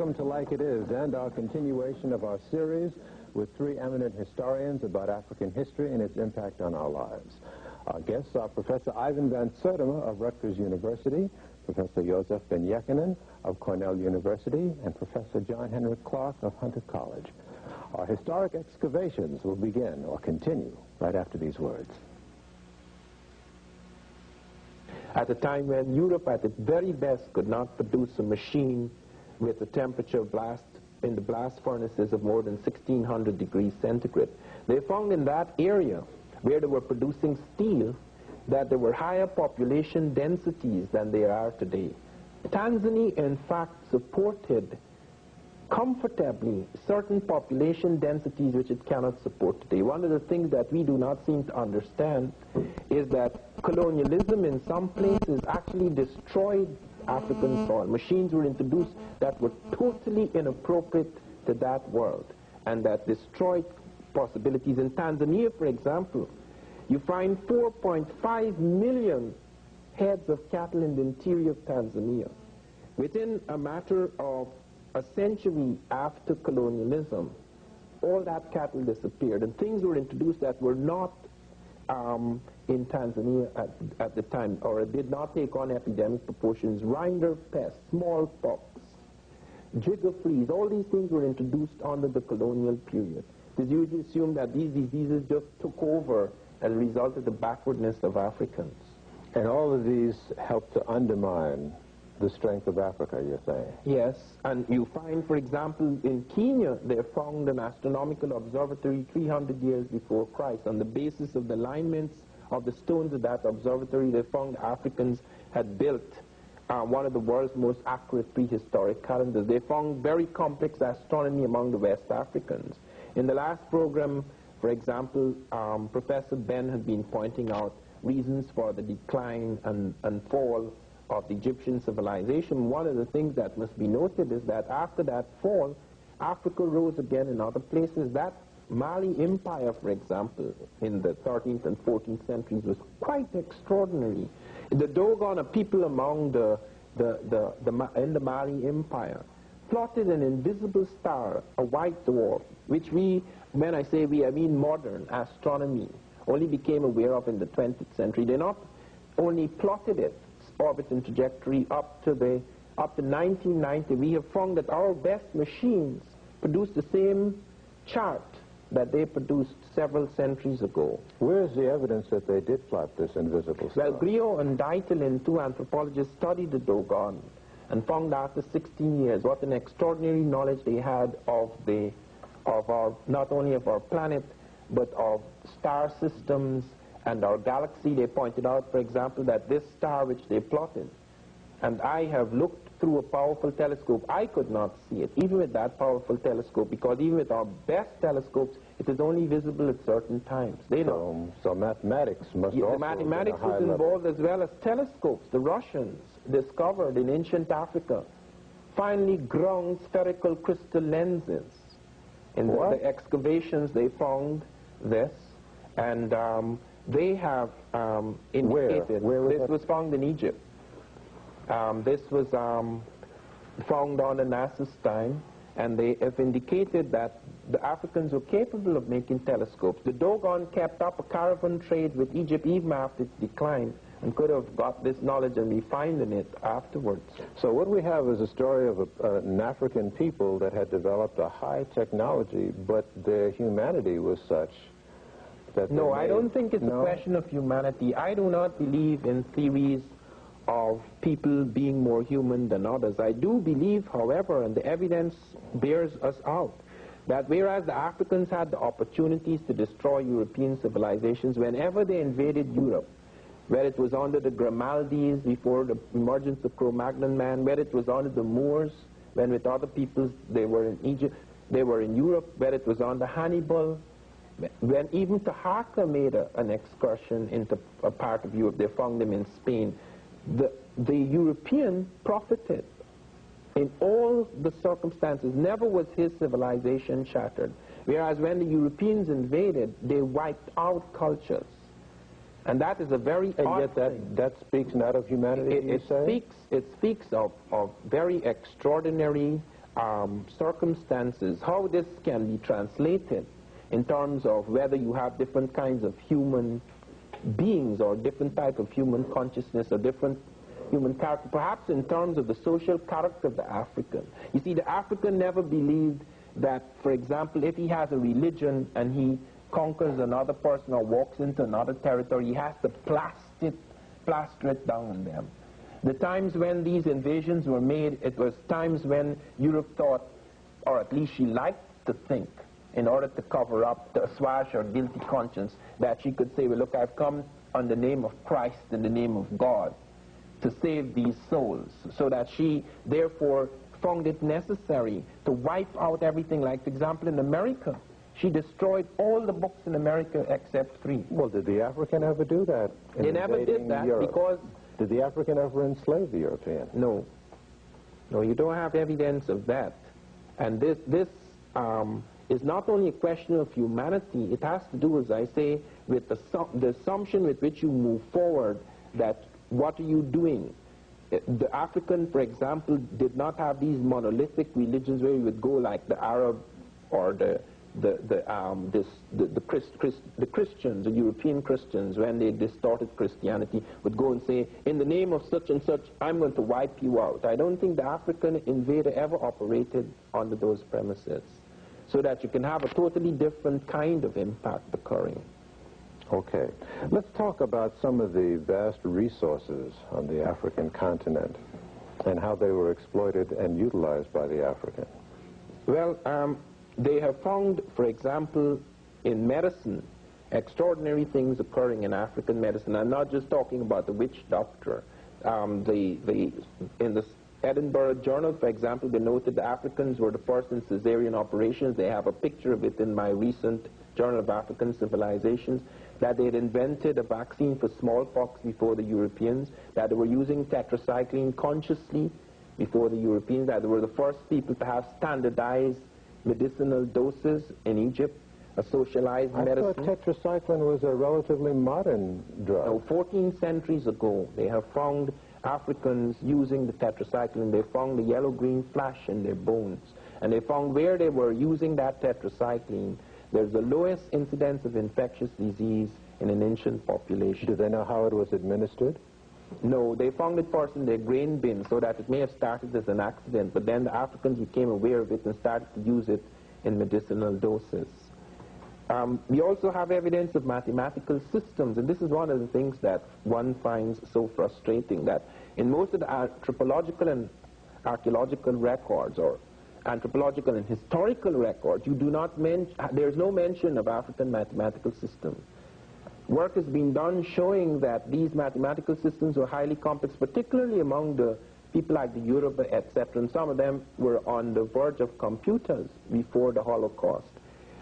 Welcome to Like It Is and our continuation of our series with three eminent historians about African history and its impact on our lives. Our guests are Professor Ivan van Sertima of Rutgers University, Professor Yosef ben Jochanaan of Cornell University, and Professor John Henrik Clarke of Hunter College. Our historic excavations will begin or continue right after these words. At a time when Europe at its very best could not produce a machine with a temperature blast in the blast furnaces of more than 1600 degrees centigrade, they found in that area where they were producing steel that there were higher population densities than there are today. Tanzania, in fact, supported comfortably certain population densities which it cannot support today. One of the things that we do not seem to understand is that colonialism in some places actually destroyed African soil. Machines were introduced that were totally inappropriate to that world and that destroyed possibilities. In Tanzania, for example, you find 4.5 million heads of cattle in the interior of Tanzania. Within a matter of a century after colonialism, all that cattle disappeared, and things were introduced that were not in Tanzania at the time, or it did not take on epidemic proportions. Rinder pest, smallpox, jigger fleas, all these things were introduced under the colonial period. It is usually assumed that these diseases just took over and resulted in the backwardness of Africans. And all of these help to undermine the strength of Africa, you're saying? Yes, and you find, for example, in Kenya, they found an astronomical observatory 300 years before Christ. On the basis of the alignments of the stones of that observatory, they found Africans had built one of the world's most accurate prehistoric calendars. They found very complex astronomy among the West Africans. In the last program, for example, Professor Ben had been pointing out reasons for the decline and fall of the Egyptian civilization. One of the things that must be noted is that after that fall, Africa rose again in other places. That Mali Empire, for example, in the 13th and 14th centuries was quite extraordinary. The Dogon, a people among in the Mali Empire, plotted an invisible star, a white dwarf, which we, when I say we, I mean modern astronomy, only became aware of in the 20th century. They not only plotted its orbit and trajectory up to 1990. We have found that our best machines produce the same chart that they produced several centuries ago. Where is the evidence that they did plot this invisible star? Well, Gil and Dr, two anthropologists, studied the Dogon and found after 16 years what an extraordinary knowledge they had of our, not only of our planet, but of star systems and our galaxy. They pointed out, for example, that this star which they plotted, and I have looked through a powerful telescope, I could not see it, even with that powerful telescope, because even with our best telescopes, it is only visible at certain times. They know. So mathematics must also the mathematics was involved as well as telescopes. The Russians discovered in ancient Africa finely ground spherical crystal lenses. In the excavations they found this, and they have indicated, this was found in Egypt. This was found on the Nassau's time, and they have indicated that the Africans were capable of making telescopes. The Dogon kept up a caravan trade with Egypt even after its decline, and could have got this knowledge and refined in it afterwards. So what we have is a story of an African people that had developed a high technology, but their humanity was such that no, I don't think it's a question of humanity. I do not believe in theories of people being more human than others. I do believe, however, and the evidence bears us out, that whereas the Africans had the opportunities to destroy European civilizations whenever they invaded Europe, where it was under the Grimaldis before the emergence of Cro-Magnon man, where it was under the Moors, when with other peoples they were in Egypt, they were in Europe, where it was under Hannibal, when even Taharqa made an excursion into a part of Europe, they found them in Spain. The European profited in all the circumstances. Never was his civilization shattered. Whereas when the Europeans invaded, they wiped out cultures. And that is a very odd thing. That speaks not of humanity, It speaks of very extraordinary circumstances, how this can be translated in terms of whether you have different kinds of human beings or different type of human consciousness or different human character, perhaps in terms of the social character of the African. You see, the African never believed that, for example, if he has a religion and he conquers another person or walks into another territory, he has to plaster it down on them. The times when these invasions were made, it was times when Europe thought, or at least she liked to think, in order to cover up, to assuage her guilty conscience, that she could say, well, look, I've come on the name of Christ and the name of God to save these souls, so that she, therefore, found it necessary to wipe out everything. Like, for example, in America, she destroyed all the books in America except 3. Well, did the African ever do that? They never did that Europe? because... Did the African ever enslave the European? No. No, you don't have evidence of that. And this is not only a question of humanity, it has to do, as I say, with the assumption with which you move forward, that what are you doing? The African, for example, did not have these monolithic religions where you would go like the Arab or the Christians, the European Christians, when they distorted Christianity, would go and say, in the name of such and such, I'm going to wipe you out. I don't think the African invader ever operated under those premises, so that you can have a totally different kind of impact occurring. Okay. Let's talk about some of the vast resources on the African continent and how they were exploited and utilized by the African. Well, they have found, for example, in medicine, extraordinary things occurring in African medicine. I'm not just talking about the witch doctor. In the Edinburgh Journal, for example, they noted the Africans were the first in cesarean operations. They have a picture of it in my recent Journal of African Civilizations, that they had invented a vaccine for smallpox before the Europeans, that they were using tetracycline consciously before the Europeans, that they were the first people to have standardized medicinal doses in Egypt, a socialized medicine. I thought tetracycline was a relatively modern drug. No, 14 centuries ago, they have found Africans using the tetracycline. They found the yellow-green flash in their bones. And they found where they were using that tetracycline, there's the lowest incidence of infectious disease in an ancient population. Do they know how it was administered? No, they found it first in their grain bin, so that it may have started as an accident, but then the Africans became aware of it and started to use it in medicinal doses. We also have evidence of mathematical systems, and this is one of the things that one finds so frustrating, that in most of the anthropological and archaeological records, or anthropological and historical records, you do not there's no mention of African mathematical systems. Work has been done showing that these mathematical systems were highly complex, particularly among the people like the Yoruba, etc., and some of them were on the verge of computers before the Holocaust.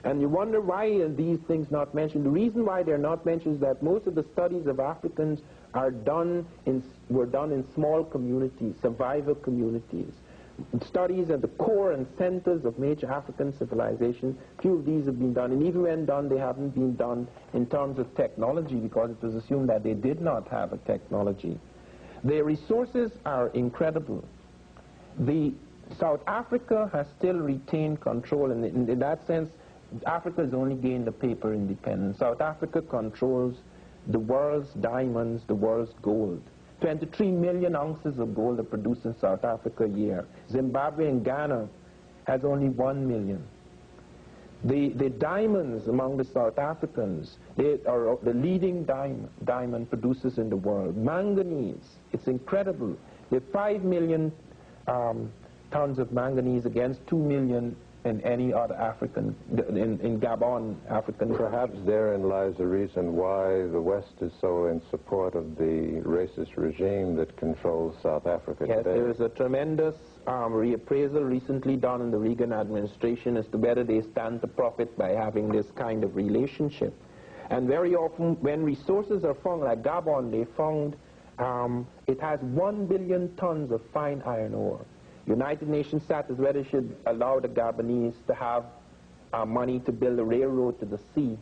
And you wonder why are these things not mentioned. The reason why they're not mentioned is that most of the studies of Africans were done in small communities, survival communities. Studies at the core and centers of major African civilization, few of these have been done, and even when done, they haven't been done in terms of technology, because it was assumed that they did not have a technology. Their resources are incredible. South Africa has still retained control, and in that sense, Africa has only gained a paper independence. South Africa controls the world's diamonds, the world's gold. 23 million ounces of gold are produced in South Africa a year. Zimbabwe and Ghana has only 1 million. The diamonds among the South Africans, they are the leading diamond producers in the world. Manganese, it's incredible. They have 5 million tons of manganese against 2 million in any other African, in Gabon, African. Perhaps therein lies the reason why the West is so in support of the racist regime that controls South Africa yes, today. There is a tremendous reappraisal recently done in the Reagan administration as to whether they stand to profit by having this kind of relationship. And very often, when resources are found, like Gabon, they found it has 1 billion tons of fine iron ore. United Nations sat as whether it should allow the Gabonese to have money to build a railroad to the sea,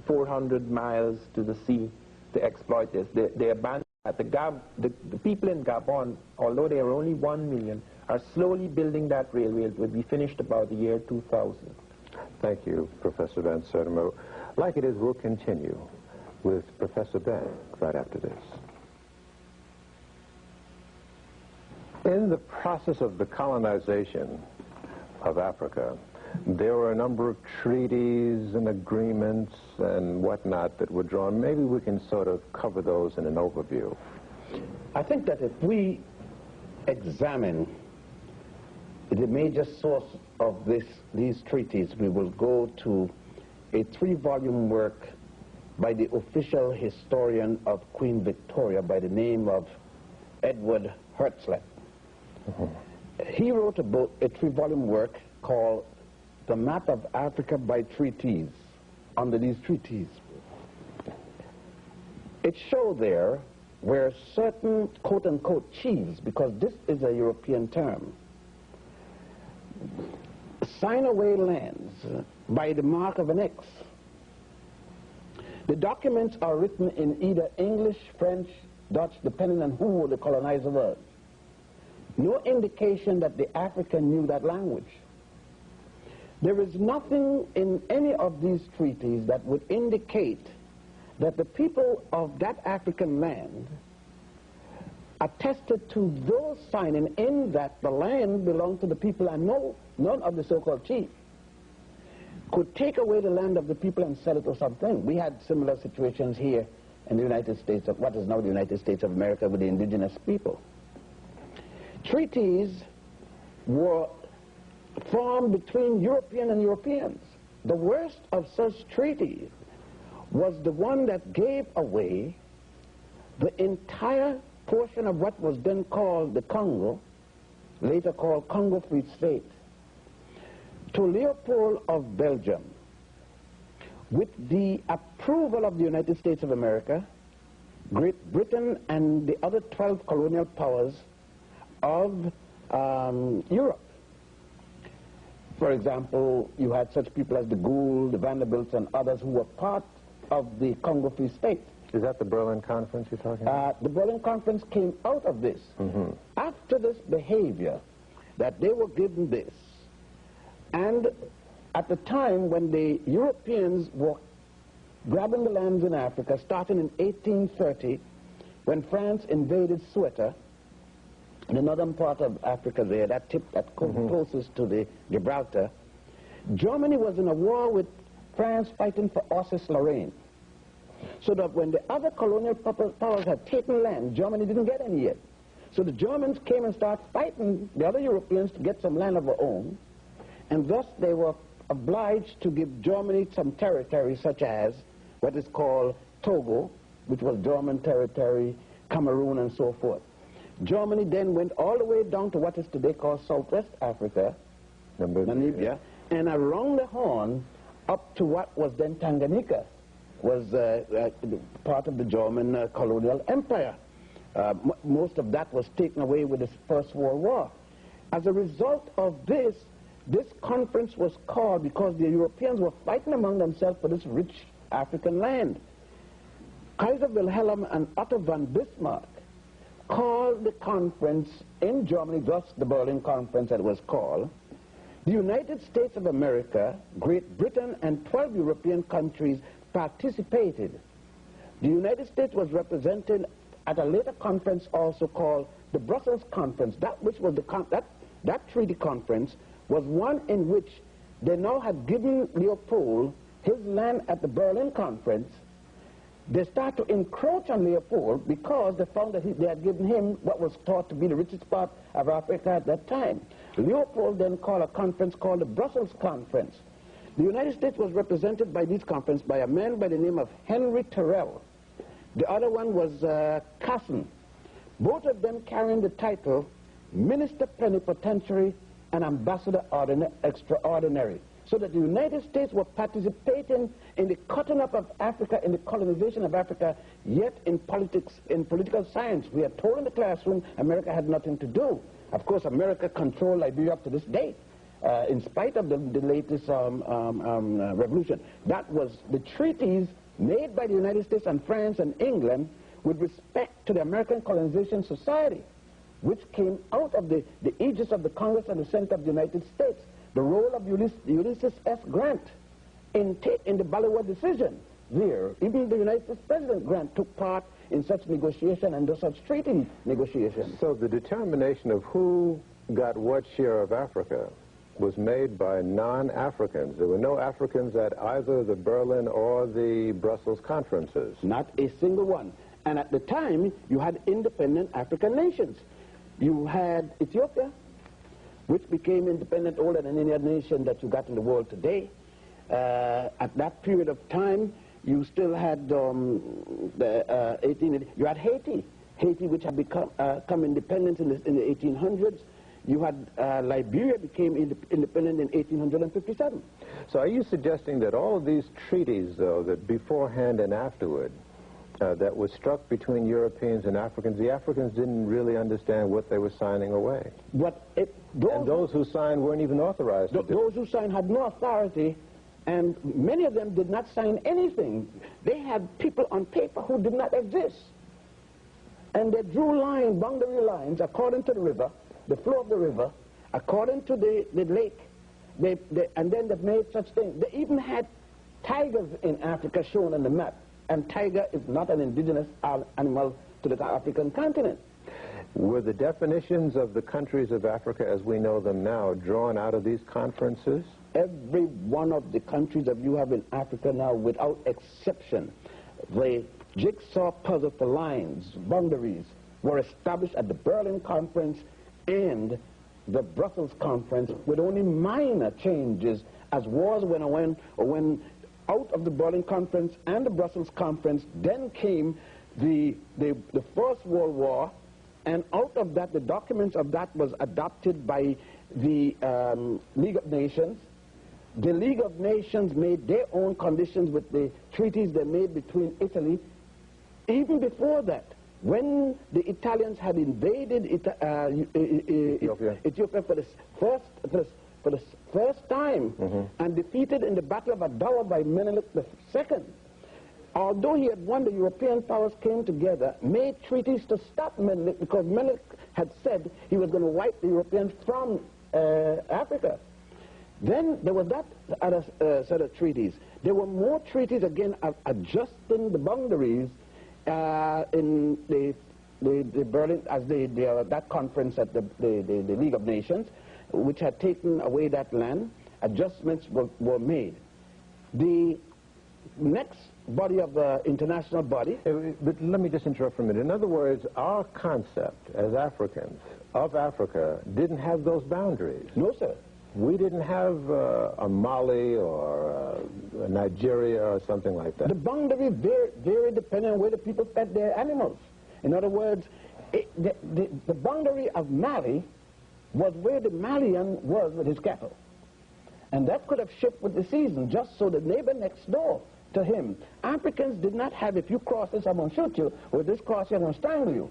400 miles to the sea, to exploit this. They abandoned The people in Gabon, although they are only 1 million, are slowly building that railway. It will be finished about the year 2000. Thank you, Professor Van Sertima. Like it is, we'll continue with Professor Ben right after this. In the process of the colonization of Africa, there were a number of treaties and agreements and whatnot that were drawn. Maybe we can sort of cover those in an overview. I think that if we examine the major source of these treaties, we will go to a 3-volume work by the official historian of Queen Victoria by the name of Edward Hertzlet. He wrote a 3-volume work called The Map of Africa by Treaties, under these treaties. It showed there where certain quote-unquote chiefs, because this is a European term, sign away lands by the mark of an X. The documents are written in either English, French, Dutch, depending on who the colonizer was. No indication that the African knew that language. There is nothing in any of these treaties that would indicate that the people of that African land attested to those signing in that the land belonged to the people, and none of the so-called chiefs could take away the land of the people and sell it or something. We had similar situations here in the United States, of what is now the United States of America, with the indigenous people. Treaties were formed between European and Europeans. The worst of such treaties was the one that gave away the entire portion of what was then called the Congo, later called Congo Free State, to Leopold of Belgium, with the approval of the United States of America, Great Britain, and the other 12 colonial powers of Europe. For example, you had such people as the Gould, the Vanderbilts, and others who were part of the Congo Free State. Is that the Berlin Conference you're talking about? The Berlin Conference came out of this. After this behavior, that they were given this, and at the time when the Europeans were grabbing the lands in Africa, starting in 1830, when France invaded Ceuta, the northern part of Africa there, that tip that closest to the Gibraltar, Germany was in a war with France fighting for Alsace-Lorraine. So that when the other colonial powers had taken land, Germany didn't get any yet. So the Germans came and started fighting the other Europeans to get some land of their own, and thus they were obliged to give Germany some territory, such as what is called Togo, which was German territory, Cameroon, and so forth. Germany then went all the way down to what is today called Southwest Africa, Namibia, and around the Horn up to what was then Tanganyika, was part of the German colonial empire. Most of that was taken away with the First World War. As a result of this, this conference was called because the Europeans were fighting among themselves for this rich African land. Kaiser Wilhelm and Otto von Bismarck called the conference in Germany, thus the Berlin Conference that it was called. The United States of America, Great Britain, and 12 European countries participated. The United States was represented at a later conference also called the Brussels Conference. That which was that treaty conference was one in which they now had given Leopold his land at the Berlin Conference. They started to encroach on Leopold because they found that they had given him what was thought to be the richest part of Africa at that time. Leopold then called a conference called the Brussels Conference. The United States was represented by this conference by a man by the name of Henry Terrell. The other one was Casson. Both of them carrying the title Minister Plenipotentiary and Ambassador Extraordinary. So that the United States were participating in the cutting up of Africa, in the colonization of Africa, yet in politics, in political science. We are told in the classroom America had nothing to do. Of course, America controlled Liberia up to this day, in spite of the latest revolution. That was the treaties made by the United States and France and England with respect to the American Colonization Society, which came out of the aegis of the Congress and the Senate of the United States. The role of Ulysses S. Grant in the Ballawar decision there. Even the United States President Grant took part in such negotiation and such treaty negotiations. So the determination of who got what share of Africa was made by non-Africans. There were no Africans at either the Berlin or the Brussels conferences. Not a single one. And at the time, you had independent African nations. You had Ethiopia, which became independent older than any other nation that you got in the world today. At that period of time, you still had you had Haiti, which had become independent in the 1800s. You had Liberia became independent in 1857. So are you suggesting that all of these treaties, though, that beforehand and afterward, that was struck between Europeans and Africans, the Africans didn't really understand what they were signing away? And those who signed weren't even authorized to do it. Those who signed had no authority, and many of them did not sign anything. They had people on paper who did not exist. And they drew boundary lines according to the river, the flow of the river, according to the lake, and then they made such things. They even had tigers in Africa shown on the map, and tiger is not an indigenous animal to the African continent. Were the definitions of the countries of Africa as we know them now drawn out of these conferences? Every one of the countries that you have in Africa now, without exception, the jigsaw puzzle for lines, boundaries, were established at the Berlin Conference and the Brussels Conference with only minor changes as wars when out of the Berlin Conference and the Brussels Conference. Then came the First World War, and out of that, the documents of that was adopted by the League of Nations. The League of Nations made their own conditions with the treaties they made between Italy. Even before that, when the Italians had invaded Ethiopia for the first time, and defeated in the Battle of Adawa by Menelik II, although he had won, the European powers came together, made treaties to stop Menelik, because Menelik had said he was going to wipe the Europeans from Africa. Then there was that other set of treaties. There were more treaties, again, adjusting the boundaries in the Berlin, as that conference at the League of Nations, which had taken away that land. Adjustments were made. The next body of the international body. But let me just interrupt for a minute. In other words, our concept as Africans of Africa didn't have those boundaries. No, sir. We didn't have a Mali or a Nigeria or something like that. The boundary very dependent on where the people fed their animals. In other words, the boundary of Mali was where the Malian was with his cattle. And that could have shifted with the season, just so the neighbor next door to him. Africans did not have, if you cross this, I'm going to shoot you, or this cross here, I'm going to strangle you.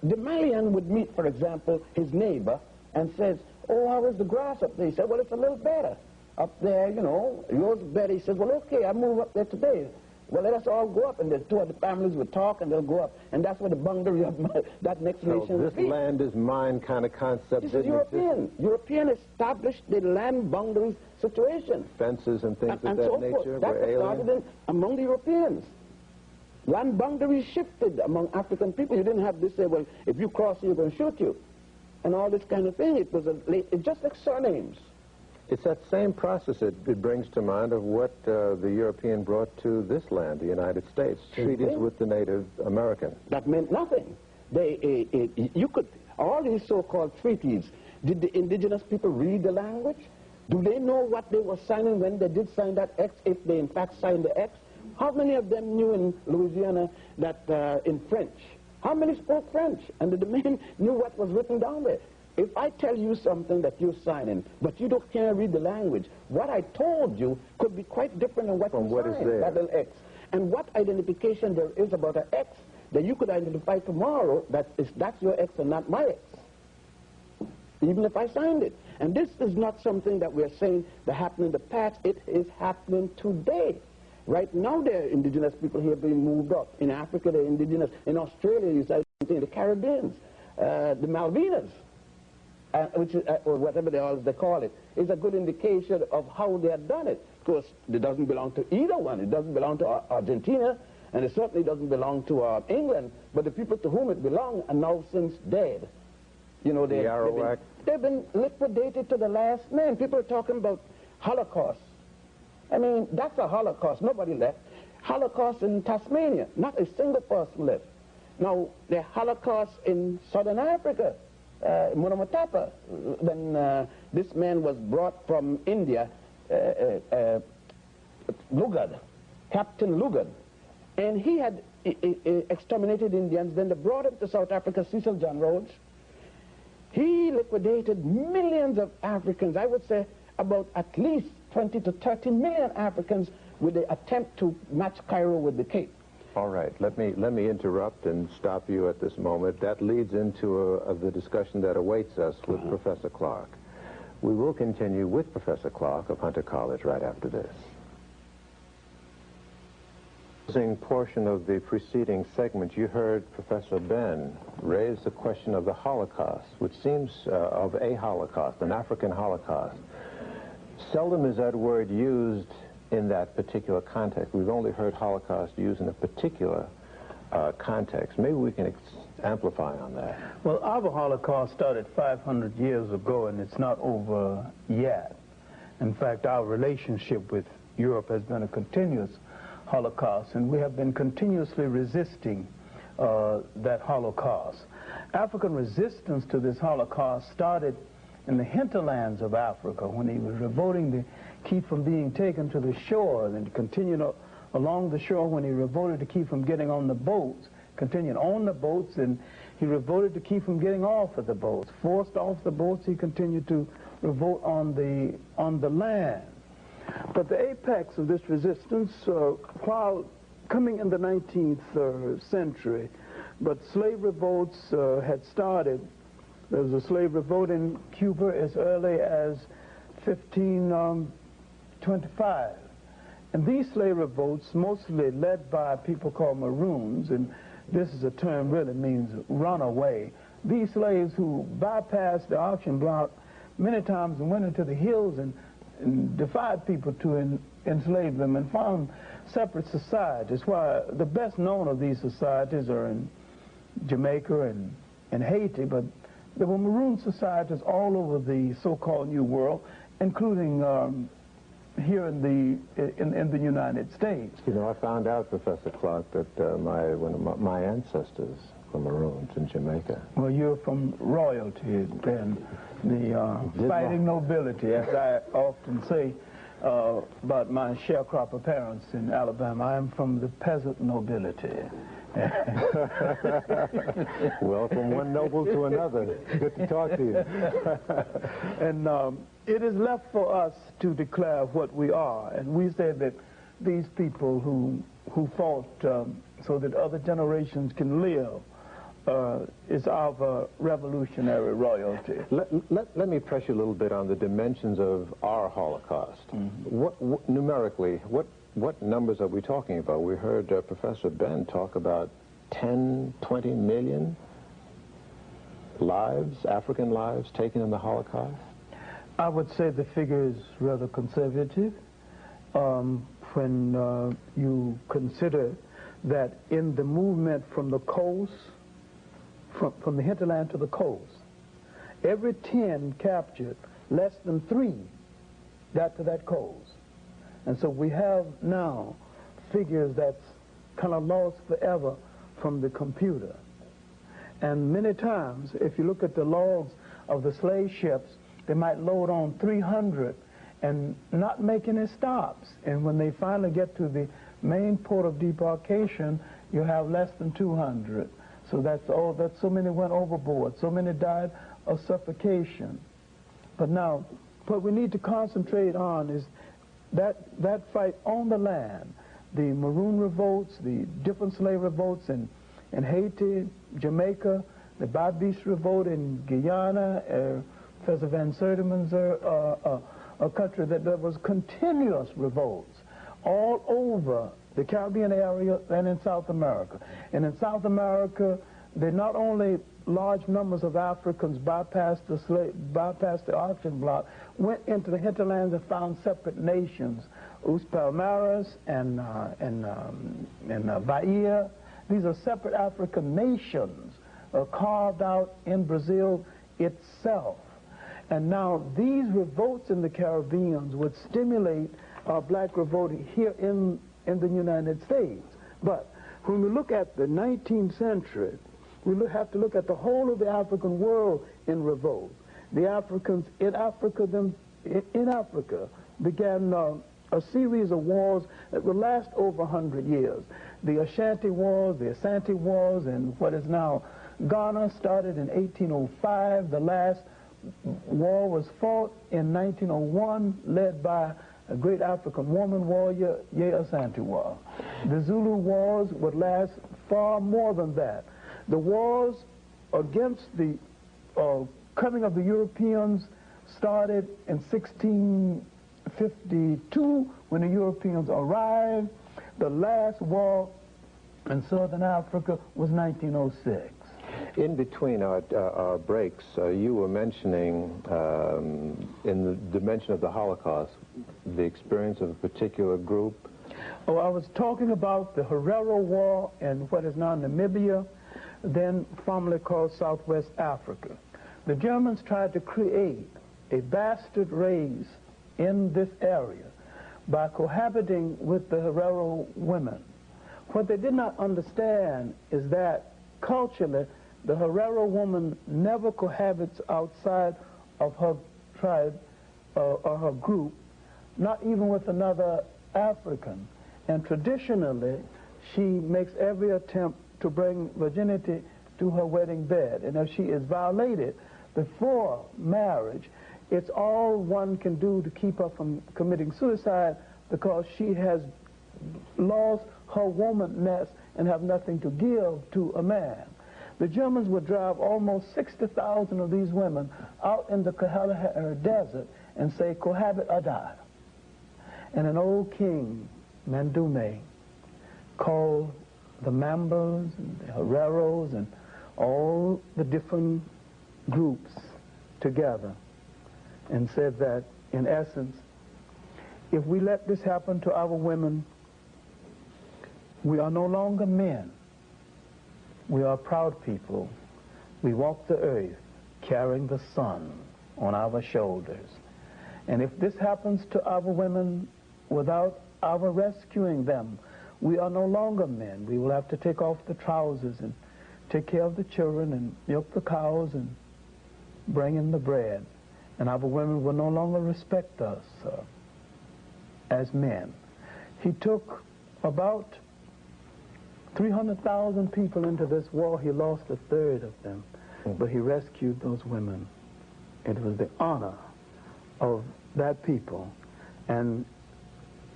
The Malian would meet, for example, his neighbor and says, oh, how is the grass up there? He said, well, it's a little better up there, you know. Yours better. He says, well, okay, I'll move up there today. Well, let us all go up, and the two other families will talk, and they'll go up. And that's where the boundary of that next nation will be. This land is mine kind of concept. This is European. European established the land boundary situation. Fences and things of that so nature that were alien? started among the Europeans. Land boundaries shifted among African people. You didn't have this say, well, if you cross here, we're going to shoot you. And all this kind of thing. It was it's just like surnames. It's that same process it brings to mind of what the European brought to this land, the United States, treaties with the Native American. That meant nothing. All these so-called treaties, did the indigenous people read the language? Do they know what they were signing when they did sign that X, if they in fact signed the X? How many of them knew in Louisiana that in French? How many spoke French? And the men knew what was written down there. If I tell you something that you're signing, but you can't read the language, what I told you could be quite different than what you signed, is there. that little X. And what identification there is about an X that you could identify tomorrow that's your X and not my X, even if I signed it. And this is not something that we're saying that happened in the past. It is happening today. Right now, there are indigenous people here being moved up. In Africa, they're indigenous. In Australia, you start seeing the Caribbeans, the Malvinas, which is, or whatever they call it, is a good indication of how they have done it. Of course, it doesn't belong to either one. It doesn't belong to Argentina, and it certainly doesn't belong to England. But the people to whom it belonged are now since dead. You know, they've been liquidated to the last man. People are talking about Holocaust. I mean, that's a Holocaust. Nobody left. Holocaust in Tasmania. Not a single person left. Now, the Holocaust in Southern Africa, Munamatapa, when this man was brought from India, Lugard, Captain Lugard, and he had exterminated Indians. Then they brought him to South Africa, Cecil John Rhodes. He liquidated millions of Africans. I would say about at least 20 to 30 million Africans with the attempt to match Cairo with the Cape. All right, let me interrupt and stop you at this moment. That leads into the discussion that awaits us with Professor Clarke. We will continue with Professor Clarke of Hunter College right after this. Portion of the preceding segment, you heard Professor Ben raise the question of the Holocaust, which seems of a Holocaust, an African Holocaust. Seldom is that word used in that particular context. We've only heard Holocaust used in a particular context. Maybe we can amplify on that. Well, our Holocaust started 500 years ago, and it's not over yet. In fact, our relationship with Europe has been a continuous Holocaust, and we have been continuously resisting that Holocaust. African resistance to this Holocaust started in the hinterlands of Africa when he was revolting to keep from being taken to the shore, and continued along the shore when he revolted to keep from getting on the boats, continued on the boats, and he revolted to keep from getting off of the boats. Forced off the boats, he continued to revolt on the land. But the apex of this resistance, while coming in the 19th century, but slave revolts had started. There was a slave revolt in Cuba as early as 1525. And these slave revolts, mostly led by people called Maroons, and this is a term really means runaway. These slaves who bypassed the auction block many times and went into the hills and defied people to enslave them and found separate societies. Why the best known of these societies are in Jamaica and Haiti, but there were Maroon societies all over the so-called New World, including here in the United States. You know, I found out, Professor Clarke, that one of my ancestors were Maroons in Jamaica. Well, you're from royalty, then, the fighting nobility, as I often say about my sharecropper parents in Alabama. I am from the peasant nobility. Well, from one noble to another. Good to talk to you. And it is left for us to declare what we are. And we say that these people who fought so that other generations can live is our revolutionary royalty. Let me press you a little bit on the dimensions of our Holocaust. Mm-hmm. Numerically, what numbers are we talking about? We heard Professor Ben talk about 10, 20 million lives, African lives, taken in the Holocaust. I would say the figure is rather conservative when you consider that in the movement from the coast, from the hinterland to the coast, every 10 captured, less than 3 got to that coast. And so we have now figures that's kind of lost forever from the computer. And many times, if you look at the logs of the slave ships, they might load on 300 and not make any stops. And when they finally get to the main port of debarkation, you have less than 200. So that's so many went overboard, so many died of suffocation. But now, what we need to concentrate on is that fight on the land, the Maroon revolts, the different slave revolts in Haiti, Jamaica, the Babis revolt in Guyana, Professor Van Sertima's a country that there was continuous revolts all over the Caribbean area and in South America. And in South America, they not only large numbers of Africans bypassed the auction block, went into the hinterlands and found separate nations, Os Palmares and Bahia. These are separate African nations carved out in Brazil itself. And now these revolts in the Caribbean would stimulate black revolt here in the United States. But when we look at the 19th century, we have to look at the whole of the African world in revolt. The Africans in Africa began a series of wars that would last over 100 years. The Ashanti Wars, the Asante Wars, and what is now Ghana started in 1805. The last war was fought in 1901, led by a great African woman warrior, Ye Asante War. The Zulu Wars would last far more than that. The wars against the coming of the Europeans started in 1652 when the Europeans arrived. The last war in Southern Africa was 1906. In between our breaks, you were mentioning, in the dimension of the Holocaust, the experience of a particular group. Oh, I was talking about the Herero War in what is now Namibia, then formerly called Southwest Africa. The Germans tried to create a bastard race in this area by cohabiting with the Herero women. What they did not understand is that culturally, the Herero woman never cohabits outside of her tribe or her group, not even with another African. And traditionally, she makes every attempt to bring virginity to her wedding bed. And if she is violated before marriage, it's all one can do to keep her from committing suicide, because she has lost her womanness and have nothing to give to a man. The Germans would drive almost 60,000 of these women out in the Kalahari Desert and say, cohabit or die. And an old king, Mandume, called the Mambas and the Hereros and all the different groups together and said that, in essence, if we let this happen to our women, we are no longer men. We are proud people. We walk the earth carrying the sun on our shoulders. And if this happens to our women without our rescuing them, we are no longer men. We will have to take off the trousers and take care of the children and milk the cows and bring in the bread. And our women will no longer respect us as men. He took about 300,000 people into this war. He lost a third of them, but he rescued those women. It was the honor of that people. And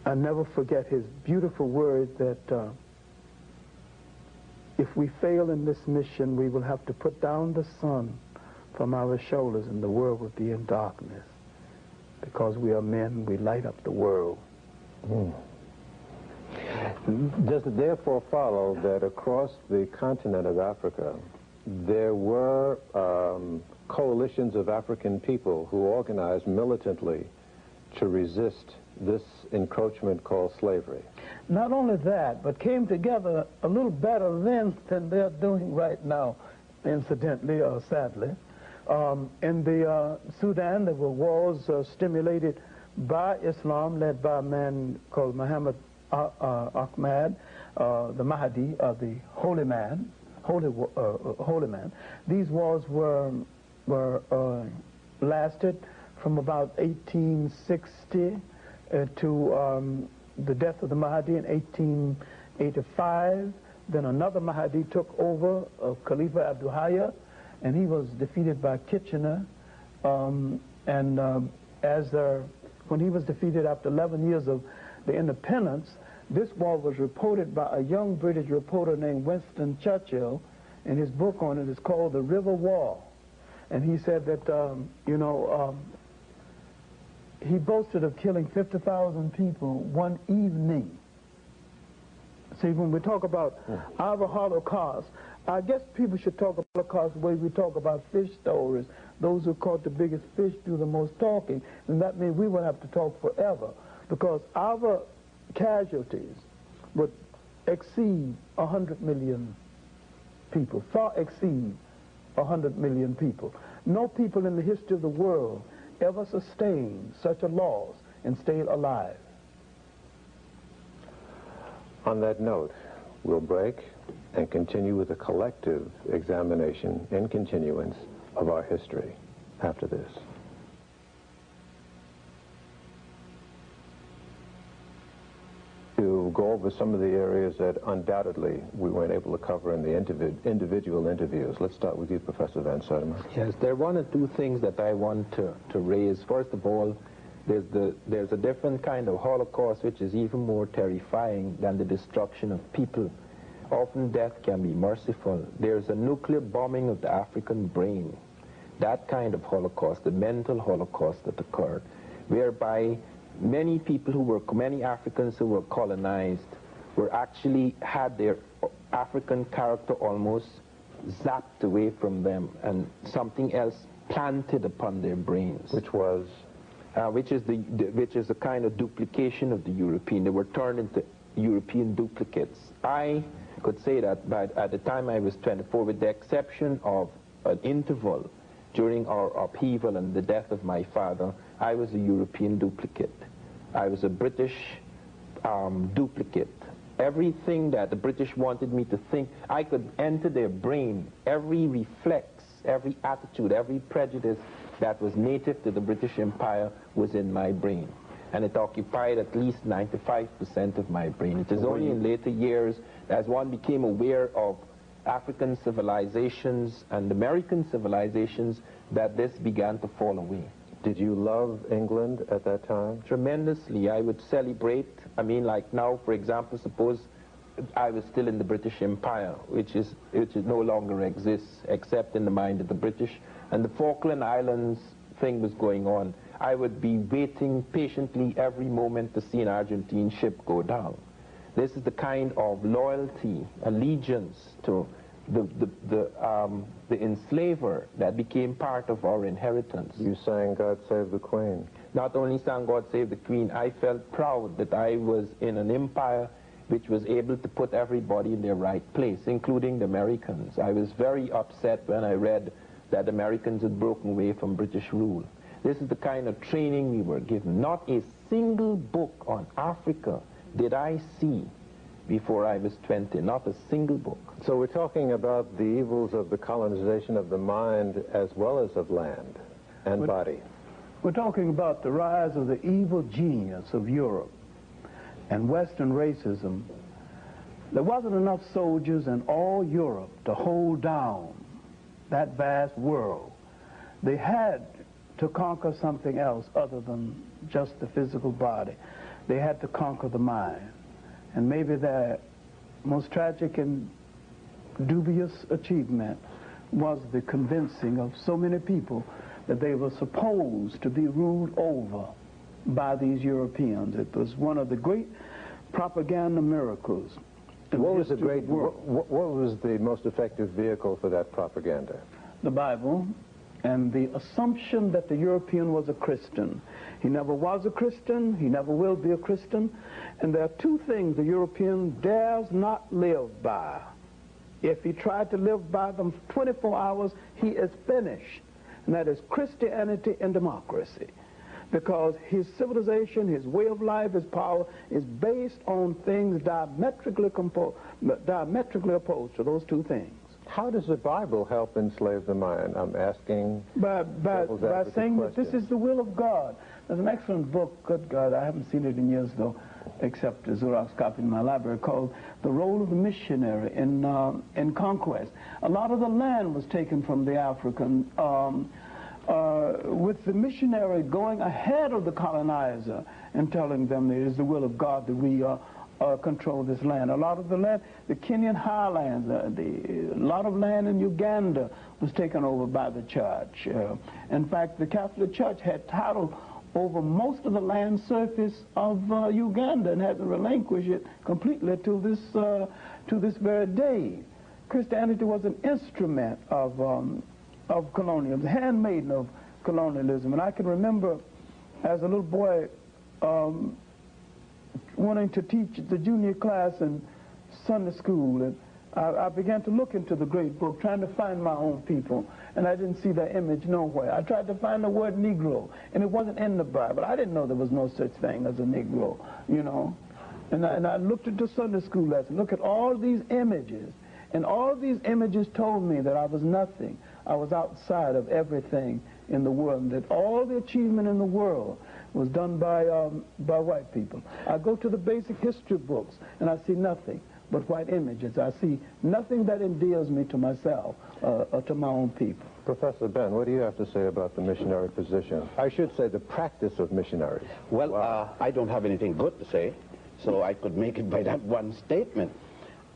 I never forget his beautiful words that if we fail in this mission, we will have to put down the sun from our shoulders and the world will be in darkness. Because we are men, we light up the world. Does it therefore follow that across the continent of Africa, there were coalitions of African people who organized militantly to resist this encroachment called slavery? Not only that, but came together a little better then than they're doing right now, incidentally or sadly. In the Sudan, there were wars stimulated by Islam, led by a man called Muhammad Ahmad, the Mahdi, the holy man, holy man. These wars were lasted from about 1860 to the death of the Mahdi in 1885. Then another Mahdi took over, Khalifa Abdul Hayya, and he was defeated by Kitchener. When he was defeated after 11 years of the independence, this war was reported by a young British reporter named Winston Churchill, and his book on it is called The River War. And he said that, he boasted of killing 50,000 people one evening. See, when we talk about our Holocaust, I guess people should talk about Holocaust the way we talk about fish stories. Those who caught the biggest fish do the most talking, and that means we would have to talk forever, because our casualties would exceed 100 million people, far exceed 100 million people. No people in the history of the world ever sustained such a loss and stayed alive. On that note, we'll break and continue with a collective examination in continuance of our history after this. To go over some of the areas that undoubtedly we weren't able to cover in the individual interviews. Let's start with you, Professor Van Sertima. Yes, there are one or two things that I want to raise. First of all, there's a different kind of Holocaust which is even more terrifying than the destruction of people. Often death can be merciful. There's a nuclear bombing of the African brain. That kind of Holocaust, the mental Holocaust that occurred, whereby many people many Africans who were colonized were actually had their African character almost zapped away from them and something else planted upon their brains. Which was? Which is a kind of duplication of the European. They were turned into European duplicates. I could say that at the time I was 24, with the exception of an interval during our upheaval and the death of my father, I was a European duplicate. I was a British duplicate. Everything that the British wanted me to think, I could enter their brain. Every reflex, every attitude, every prejudice that was native to the British Empire was in my brain. And it occupied at least 95% of my brain. It is only in later years, as one became aware of African civilizations and American civilizations, that this began to fall away. Did you love England at that time? Tremendously. I would celebrate. I mean, like now, for example, suppose I was still in the British Empire, which no longer exists except in the mind of the British, and the Falkland Islands thing was going on. I would be waiting patiently every moment to see an Argentine ship go down. This is the kind of loyalty, allegiance to the enslaver that became part of our inheritance. You sang God Save the Queen. Not only sang God Save the Queen, I felt proud that I was in an empire which was able to put everybody in their right place, including the Americans. I was very upset when I read that Americans had broken away from British rule. This is the kind of training we were given. Not a single book on Africa did I see before I was 20, not a single book. So we're talking about the evils of the colonization of the mind as well as of land and body. We're talking about the rise of the evil genius of Europe and Western racism. There wasn't enough soldiers in all Europe to hold down that vast world. They had to conquer something else other than just the physical body. They had to conquer the mind. And maybe their most tragic and dubious achievement was the convincing of so many people that they were supposed to be ruled over by these Europeans. It was one of the great propaganda miracles. What was the most effective vehicle for that propaganda? The Bible and the assumption that the European was a Christian. He never was a Christian, he never will be a Christian, and there are two things the European dares not live by. If he tried to live by them 24 hours, he is finished, and that is Christianity and democracy. Because his civilization, his way of life, his power is based on things diametrically opposed to those two things. How does the Bible help enslave the mind? I'm asking. By saying that this is the will of God. There's an excellent book, good God, I haven't seen it in years though, except a Xerox copy in my library, called The Role of the Missionary in Conquest. A lot of the land was taken from the African, with the missionary going ahead of the colonizer and telling them it is the will of God that we control this land. A lot of the land, the Kenyan highlands, a lot of land in Uganda was taken over by the church. In fact, the Catholic Church had title over most of the land surface of Uganda and hasn't relinquished it completely to this very day. Christianity was an instrument of colonialism, handmaiden of colonialism. And I can remember as a little boy wanting to teach the junior class in Sunday school, and I began to look into the great book, trying to find my own people, and I didn't see their image nowhere. I tried to find the word Negro, and it wasn't in the Bible. I didn't know there was no such thing as a Negro, you know. And I looked at the Sunday school lesson, look at all these images, and all these images told me that I was nothing. I was outside of everything in the world, and that all the achievement in the world was done by white people. I go to the basic history books, and I see nothing but white images. I see nothing that endears me to myself or to my own people. Professor Ben, what do you have to say about the missionary position? I should say the practice of missionaries. Well, I don't have anything good to say, so I could make it by that one statement.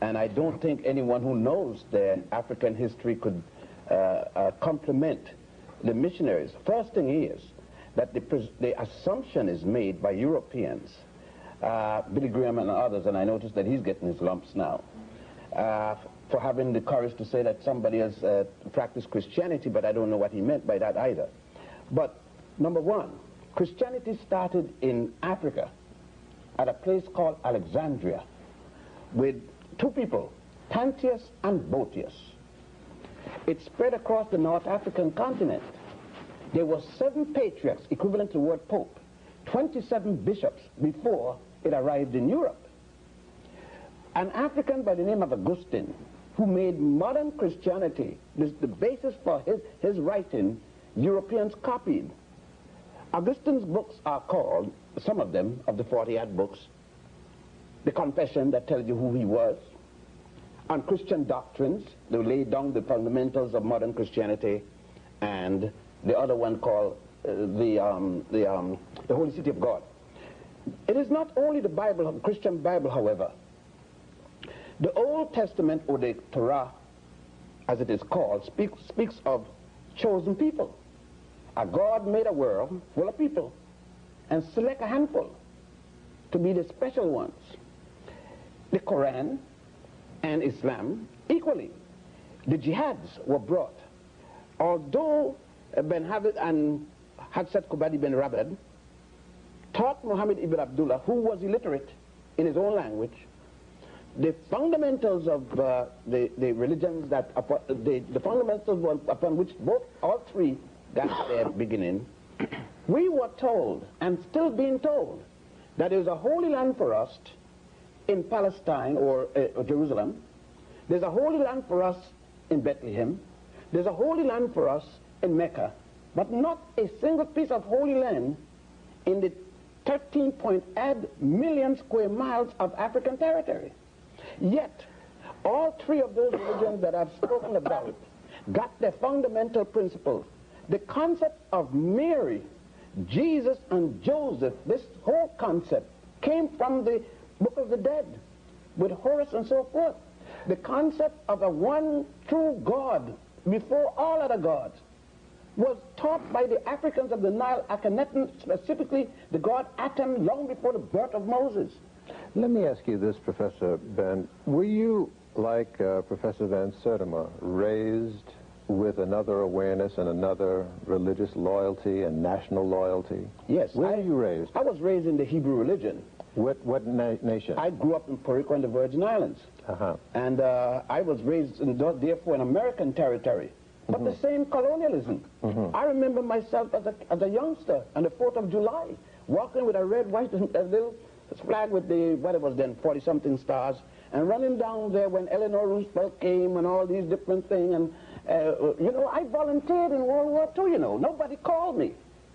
And I don't think anyone who knows the African history could compliment the missionaries. First thing is that the assumption is made by Europeans, Billy Graham and others, and I noticed that he's getting his lumps now, for having the courage to say that somebody has practiced Christianity, but I don't know what he meant by that either. But number one, Christianity started in Africa at a place called Alexandria with two people, Tantius and Boetius. It spread across the North African continent. There were 7 patriarchs, equivalent to the word pope, 27 bishops before it arrived in Europe. An African by the name of Augustine, who made modern Christianity the basis for his writing, Europeans copied. Augustine's books are called, some of them, of the 40-odd books, the Confession that tells you who he was, on Christian doctrines, they laid down the fundamentals of modern Christianity, and the other one called the Holy City of God. It is not only the Bible, the Christian Bible, however. The Old Testament, or the Torah, as it is called, speaks of chosen people. A God made a world full of people and select a handful to be the special ones. The Quran and Islam equally. The jihads were brought. Although Ben Habib and Hadsat Kubadi Ben Rabad taught Muhammad ibn Abdullah, who was illiterate in his own language, the fundamentals of the religions that the fundamentals upon which all three got their beginning, we were told, and still being told, that there is a holy land for us in Palestine or Jerusalem. There's a holy land for us in Bethlehem. There's a holy land for us in Mecca, but not a single piece of holy land in the 13.8 million square miles of African territory. Yet, all three of those religions that I've spoken about got their fundamental principles. The concept of Mary, Jesus, and Joseph, this whole concept came from the Book of the Dead, with Horus and so forth. The concept of a one true God before all other gods was taught by the Africans of the Nile, Akhenaten, specifically the god Atem, long before the birth of Moses. Let me ask you this, Professor Ben. Were you, like Professor Van Sertima, raised with another awareness and another religious loyalty and national loyalty? Yes. Where were you raised? I was raised in the Hebrew religion. What nation? I grew up in Puerto Rico and the Virgin Islands. And I was raised, therefore, in American territory. But the same colonialism. I remember myself as a youngster on the 4th of July, walking with a red, white, a little flag with the, what it was then, 40-something stars, and running down there when Eleanor Roosevelt came and all these different things. And, you know, I volunteered in World War II, you know. Nobody called me.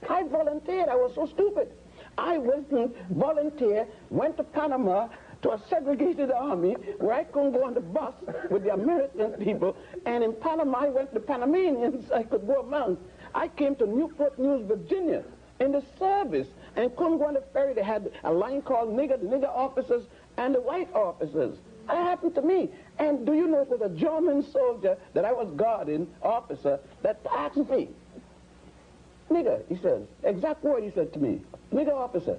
I volunteered. I was so stupid. I went and volunteered, went to Panama to a segregated army where I couldn't go on the bus with the American people, and in Panama I went to the Panamanians I could go among. I came to Newport News, Virginia, in the service, and couldn't go on the ferry. They had a line called nigger, the nigger officers and the white officers. That happened to me. And do you know, it was a German soldier that I was guarding, officer, that asked me, nigger, he says, exact word he said to me, nigger officer,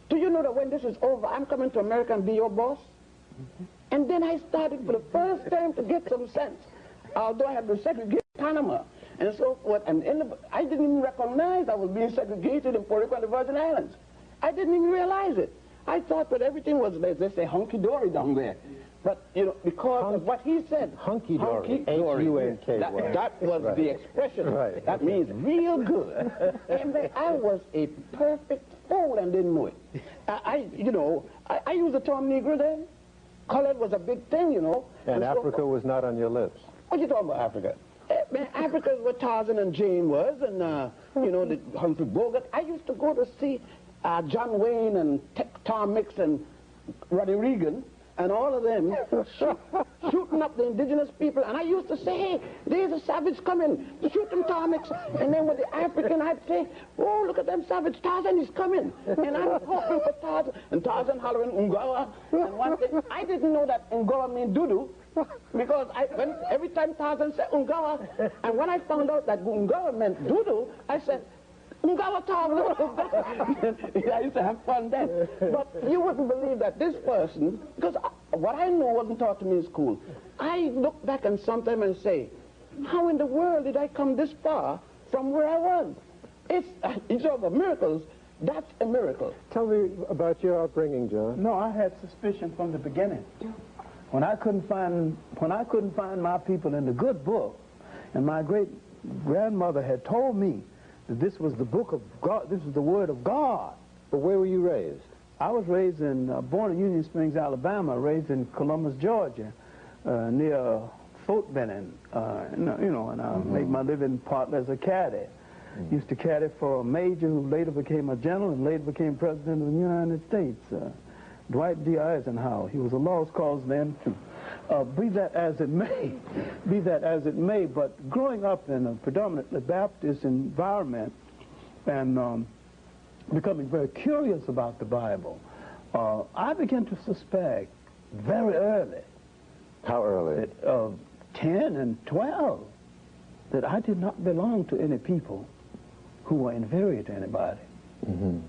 do you know that when this is over, I'm coming to America and be your boss? And then I started for the first time to get some sense, although I had been segregated in Panama and so forth, and I didn't even recognize I was being segregated in Puerto Rico and the Virgin Islands. I didn't even realize it. I thought that everything was, as they say, hunky-dory down there. But, you know, because of what he said. Hunky-dory. H-U-N-K-Y. That was right. The expression. Right. That means real good. And I was a perfect fool and didn't know it. I used the term Negro then. Colored was a big thing, you know. And Africa was not on your lips. What you talking about, Africa? Man, Africa is what Tarzan and Jane was, and, you know, the Humphrey Bogart. I used to go to see John Wayne and Tom Mix and Ronnie Reagan and all of them shooting up the indigenous people. And I used to say, hey, there's a savage coming. Shoot them, Tom Mix. And then with the African, I'd say, oh, look at them savage. Tarzan is coming. And I'm hoping for Tarzan. And Tarzan hollering, Ungawa. And one thing, I didn't know that Ungawa means doo-doo. Because every time Tarzan said Ungawa, and when I found out that Ungawa meant doo-doo, I said, Ungawa Tarzan. I used to have fun then. But you wouldn't believe that this person, because what I know wasn't taught to me in school, I look back and sometimes and say, how in the world did I come this far from where I was? It's all the miracles. That's a miracle. Tell me about your upbringing, John. No, I had suspicion from the beginning. When I couldn't find my people in the good book, and my great grandmother had told me that this was the book of God, this was the word of God. But where were you raised? I was raised born in Union Springs, Alabama, raised in Columbus, Georgia, near Fort Benning, and I made my living partly as a caddy. Used to caddy for a major who later became a general and later became president of the United States. Dwight D. Eisenhower. He was a lost cause then, too. Be that as it may, but growing up in a predominantly Baptist environment and becoming very curious about the Bible, I began to suspect very early. How early? That, 10 and 12, that I did not belong to any people who were inferior to anybody. Mm-hmm.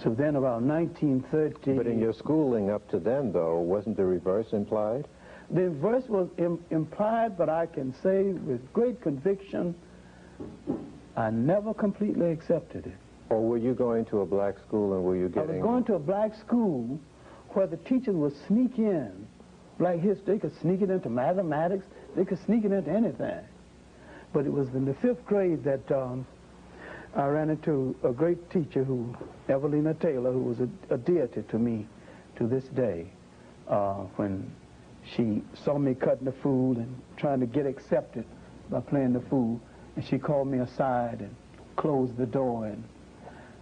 So then about 1930... But in your schooling up to then, though, wasn't the reverse implied? The reverse was implied, but I can say with great conviction, I never completely accepted it. Or were you going to a black school and were you getting... I was going to a black school where the teachers would sneak in black history. They could sneak it into mathematics. They could sneak it into anything. But it was in the 5th grade that I ran into a great teacher, Evelina Taylor, who was a deity to me to this day, when she saw me cutting the food and trying to get accepted by playing the fool, and she called me aside and closed the door and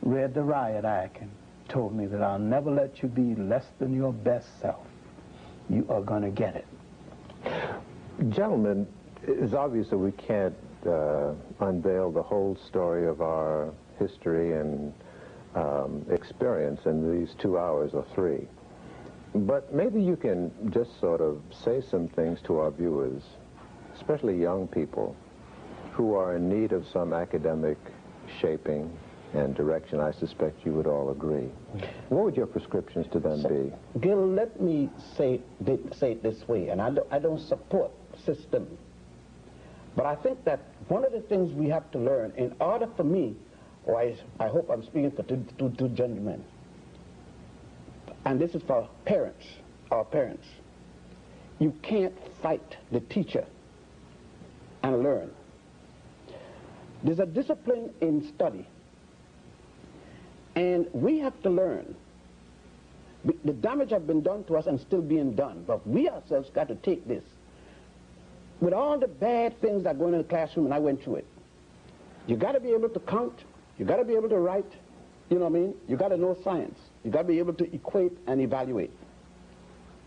read the riot act and told me that I'll never let you be less than your best self. You are going to get it. Gentlemen, it's obvious that we can't unveil the whole story of our history and experience in these 2 hours or 3. But maybe you can just sort of say some things to our viewers, especially young people, who are in need of some academic shaping and direction. I suspect you would all agree. What would your prescriptions to them be? Gil, let me say it this way, and I don't support system. But I think that one of the things we have to learn, in order for me, or I hope I'm speaking for two gentlemen, and this is for parents, our parents, you can't fight the teacher and learn. There's a discipline in study, and we have to learn. The damage has been done to us and still being done, but we ourselves got to take this. With all the bad things that are going in the classroom, and I went through it, you got to be able to count, you got to be able to write, you know what I mean? You got to know science. You got to be able to equate and evaluate.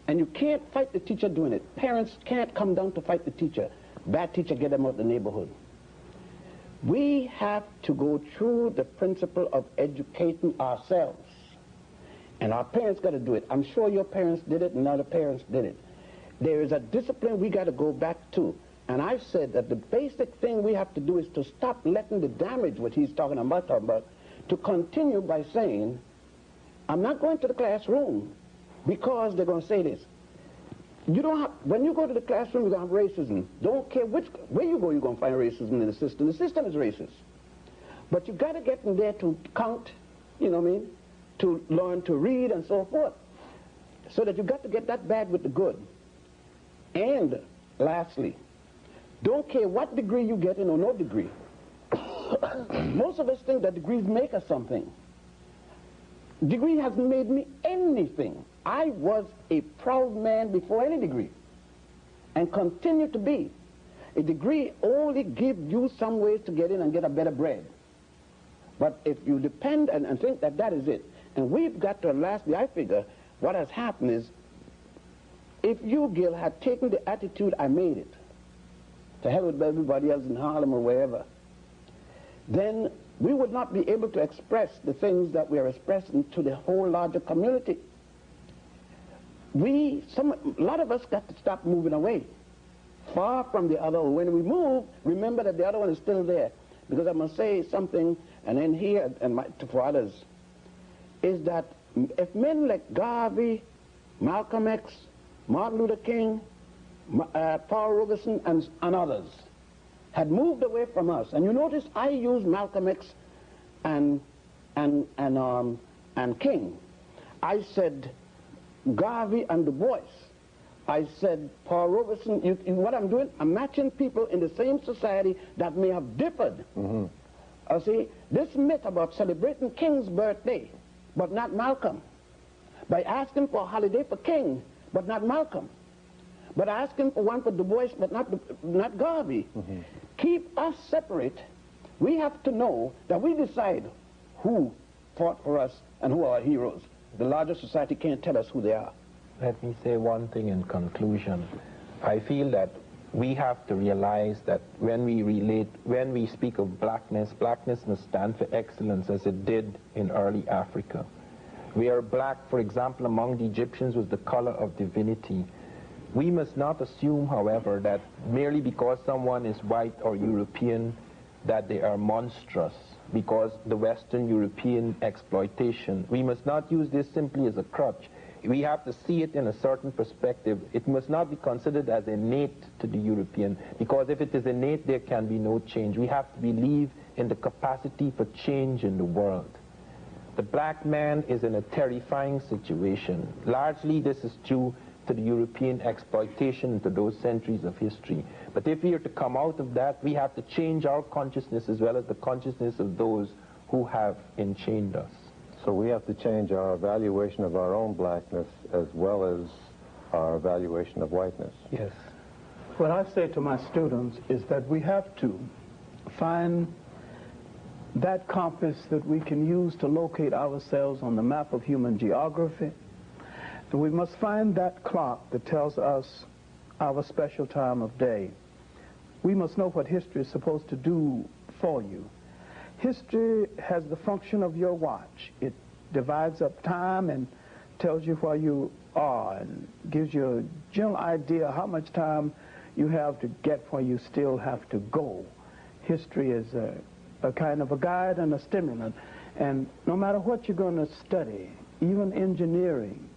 And you can't fight the teacher doing it. Parents can't come down to fight the teacher. Bad teacher, get them out of the neighborhood. We have to go through the principle of educating ourselves. And our parents got to do it. I'm sure your parents did it and other parents did it. There is a discipline we got to go back to. And I said that the basic thing we have to do is to stop letting the damage, which he's talking about, to continue by saying, I'm not going to the classroom because they're going to say this. You don't have, when you go to the classroom, you're going to have racism. Don't care where you go, you're going to find racism in the system. The system is racist. But you've got to get in there to count, you know what I mean, to learn to read and so forth. So that you've got to get that bad with the good. And lastly, don't care what degree you get in or no degree. Most of us think that degrees make us something. Degree hasn't made me anything. I was a proud man before any degree, and continue to be. A degree only gives you some ways to get in and get a better bread. But if you depend and think that that is it, and we've got to, lastly, I figure, what has happened is, if you, Gil, had taken the attitude, I made it, to hell with everybody else in Harlem or wherever, then we would not be able to express the things that we are expressing to the whole larger community. A lot of us got to stop moving away, far from the other. When we move, remember that the other one is still there. Because I must say something, and then here, and for others, is that if men like Garvey, Malcolm X, Martin Luther King, Paul Robeson, and others had moved away from us, and you notice I use Malcolm X and King. I said Garvey and Du Bois. I said Paul Robeson. What I'm doing, I'm matching people in the same society that may have differed. See, this myth about celebrating King's birthday, but not Malcolm, by asking for a holiday for King, but not Malcolm, but asking for one for Du Bois, but not Garvey. Keep us separate. We have to know that we decide who fought for us and who are our heroes. The larger society can't tell us who they are. Let me say one thing in conclusion. I feel that we have to realize that when we speak of blackness, blackness must stand for excellence as it did in early Africa. Where black, for example, among the Egyptians was the color of divinity. We must not assume, however, that merely because someone is white or European that they are monstrous because the Western European exploitation. We must not use this simply as a crutch. We have to see it in a certain perspective. It must not be considered as innate to the European, because if it is innate, there can be no change. We have to believe in the capacity for change in the world. The black man is in a terrifying situation. Largely, this is due to the European exploitation into those centuries of history. But if we are to come out of that, we have to change our consciousness as well as the consciousness of those who have enchained us. So we have to change our evaluation of our own blackness as well as our evaluation of whiteness. Yes. What I say to my students is that we have to find that compass that we can use to locate ourselves on the map of human geography. And we must find that clock that tells us our special time of day. We must know what history is supposed to do for you. History has the function of your watch. It divides up time and tells you where you are and gives you a general idea how much time you have to get where you still have to go. History is a kind of a guide and a stimulant. And no matter what you're going to study, even engineering,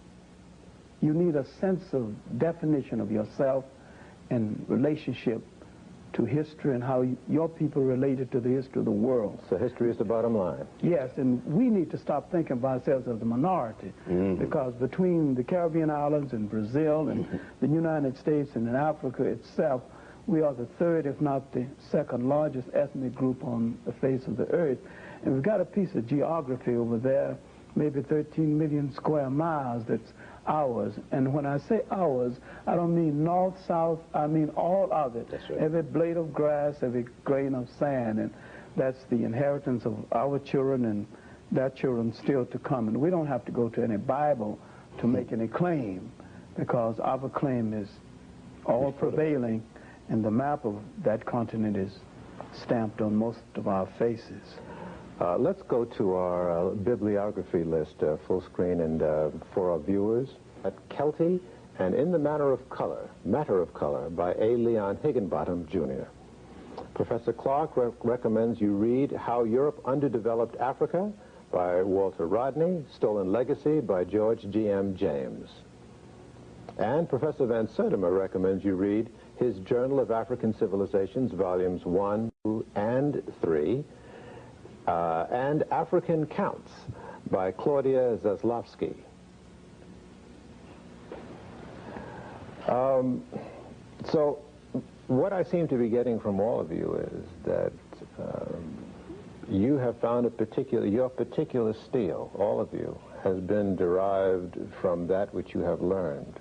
you need a sense of definition of yourself and relationship to history and how your people related to the history of the world. So history is the bottom line. Yes, and we need to stop thinking of ourselves as a minority, because between the Caribbean islands and Brazil and the United States and in Africa itself, we are the third, if not the second largest ethnic group on the face of the earth. And we've got a piece of geography over there, maybe 13 million square miles, that's ours. And when I say ours, I don't mean north, south, I mean all of it. That's right. Every blade of grass, every grain of sand, and that's the inheritance of our children and their children still to come. And we don't have to go to any Bible to make any claim, because our claim is all prevailing, and the map of that continent is stamped on most of our faces. Let's go to our bibliography list, full screen, and for our viewers. Kelty and In the Matter of Color by A. Leon Higginbottom, Jr. Professor Clarke recommends you read How Europe Underdeveloped Africa by Walter Rodney, Stolen Legacy by George G.M. James. And Professor Van Sertima recommends you read his Journal of African Civilizations, Volumes 1, 2, and 3, and African Counts by Claudia Zaslavsky. So what I seem to be getting from all of you is that you have found your particular steel, all of you, has been derived from that which you have learned,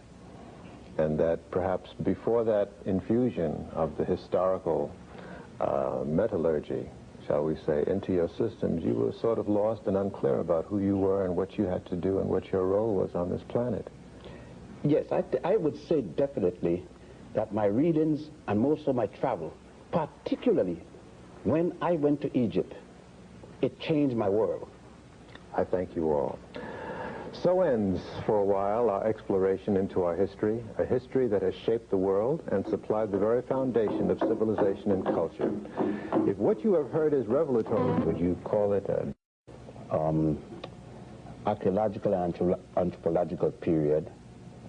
and that perhaps before that infusion of the historical metallurgy, shall we say, into your systems, you were sort of lost and unclear about who you were and what you had to do and what your role was on this planet. Yes, I would say definitely that my readings and most of my travel, particularly when I went to Egypt, it changed my world. I thank you all. So ends, for a while, our exploration into our history, a history that has shaped the world and supplied the very foundation of civilization and culture. If what you have heard is revelatory, would you call it a archaeological and anthropological period,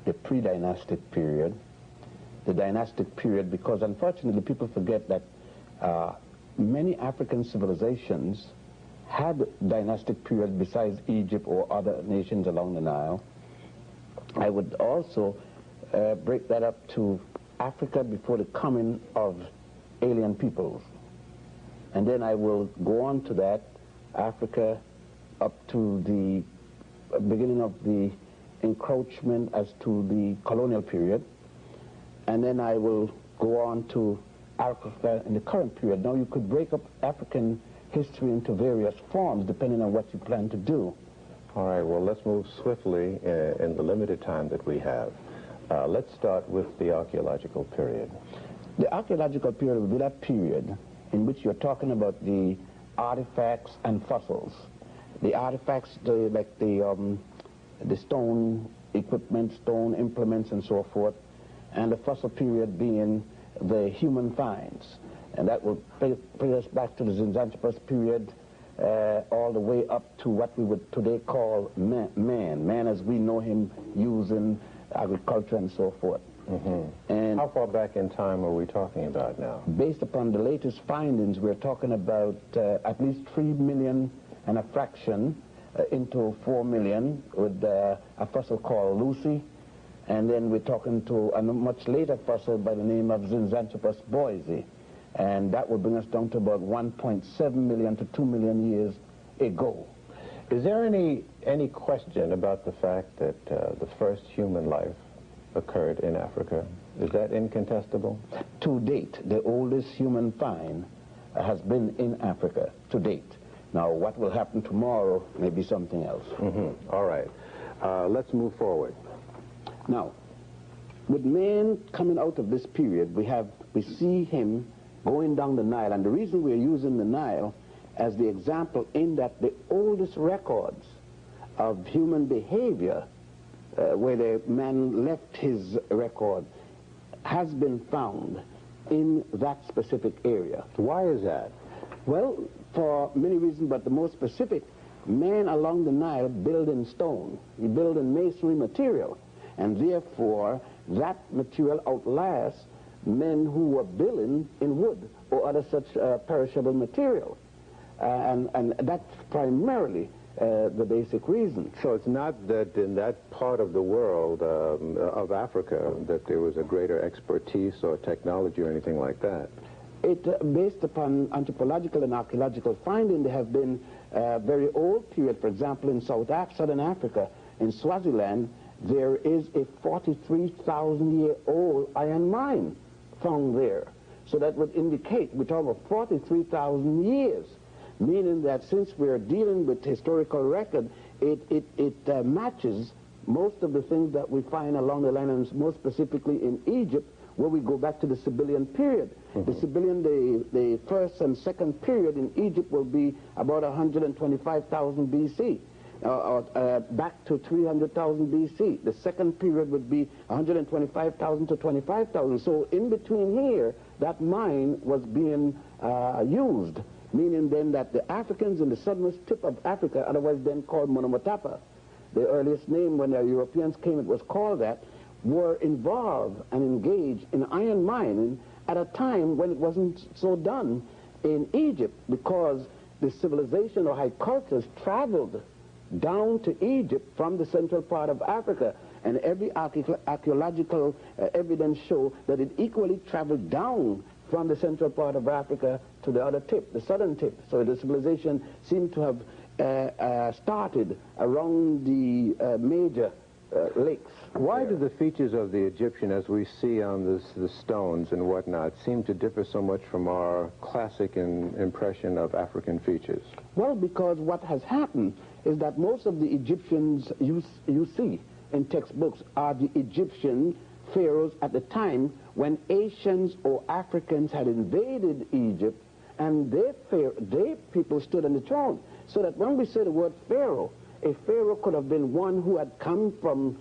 the pre-dynastic period, the dynastic period, because unfortunately people forget that many African civilizations had dynastic periods besides Egypt or other nations along the Nile. I would also break that up to Africa before the coming of alien peoples. And then I will go on to that, Africa up to the beginning of the encroachment as to the colonial period. And then I will go on to Africa in the current period. Now you could break up African history into various forms depending on what you plan to do. All right, well, let's move swiftly in the limited time that we have. Let's start with the archaeological period. The archaeological period will be that period in which you're talking about the artifacts and fossils. The artifacts, like the stone equipment, stone implements, and so forth, and the fossil period being the human finds. And that will bring us back to the Zinjanthropus period, all the way up to what we would today call man as we know him using agriculture and so forth. Mm-hmm. And how far back in time are we talking about now? Based upon the latest findings, we're talking about at least 3 million and a fraction into 4 million with a fossil called Lucy. And then we're talking to a much later fossil by the name of Zinjanthropus boise. And that will bring us down to about 1.7 million to 2 million years ago. Is there any question about the fact that the first human life occurred in Africa? Is that incontestable? To date, the oldest human find has been in Africa, to date. Now, what will happen tomorrow may be something else. Mm-hmm. All right. Let's move forward. Now, with man coming out of this period, we see him going down the Nile, and the reason we're using the Nile as the example in that the oldest records of human behavior, where the man left his record, has been found in that specific area. Why is that? Well, for many reasons, but the most specific, man along the Nile built in stone. He built in masonry material, and therefore that material outlasts men who were building in wood or other such perishable material. And that's primarily the basic reason. So it's not that in that part of the world, of Africa, that there was a greater expertise or technology or anything like that? Based upon anthropological and archaeological finding, there have been very old period. For example, in Southern Africa, in Swaziland, there is a 43,000-year-old iron mine found there. So that would indicate we're talking about 43,000 years, meaning that since we're dealing with historical record, it matches most of the things that we find along the line, and most specifically in Egypt, where we go back to the Sibyllian period. Mm-hmm. The Sibyllian, the first and second period in Egypt will be about 125,000 BC. back to 300,000 BC. The second period would be 125,000 to 25,000. So in between here, that mine was being used, meaning then that the Africans in the southernmost tip of Africa, otherwise then called Monomotapa, the earliest name when the Europeans came, it was called that, were involved and engaged in iron mining at a time when it wasn't so done in Egypt, because the civilization or high cultures traveled down to Egypt from the central part of Africa, and every archaeological evidence show that it equally traveled down from the central part of Africa to the other tip, the southern tip. So the civilization seemed to have started around the major lakes. Why do the features of the Egyptian, as we see on the stones and whatnot, seem to differ so much from our classic impression of African features? Well, because what has happened is that most of the Egyptians you see in textbooks are the Egyptian pharaohs at the time when Asians or Africans had invaded Egypt, and their people stood on the throne. So that when we say the word pharaoh, a pharaoh could have been one who had come from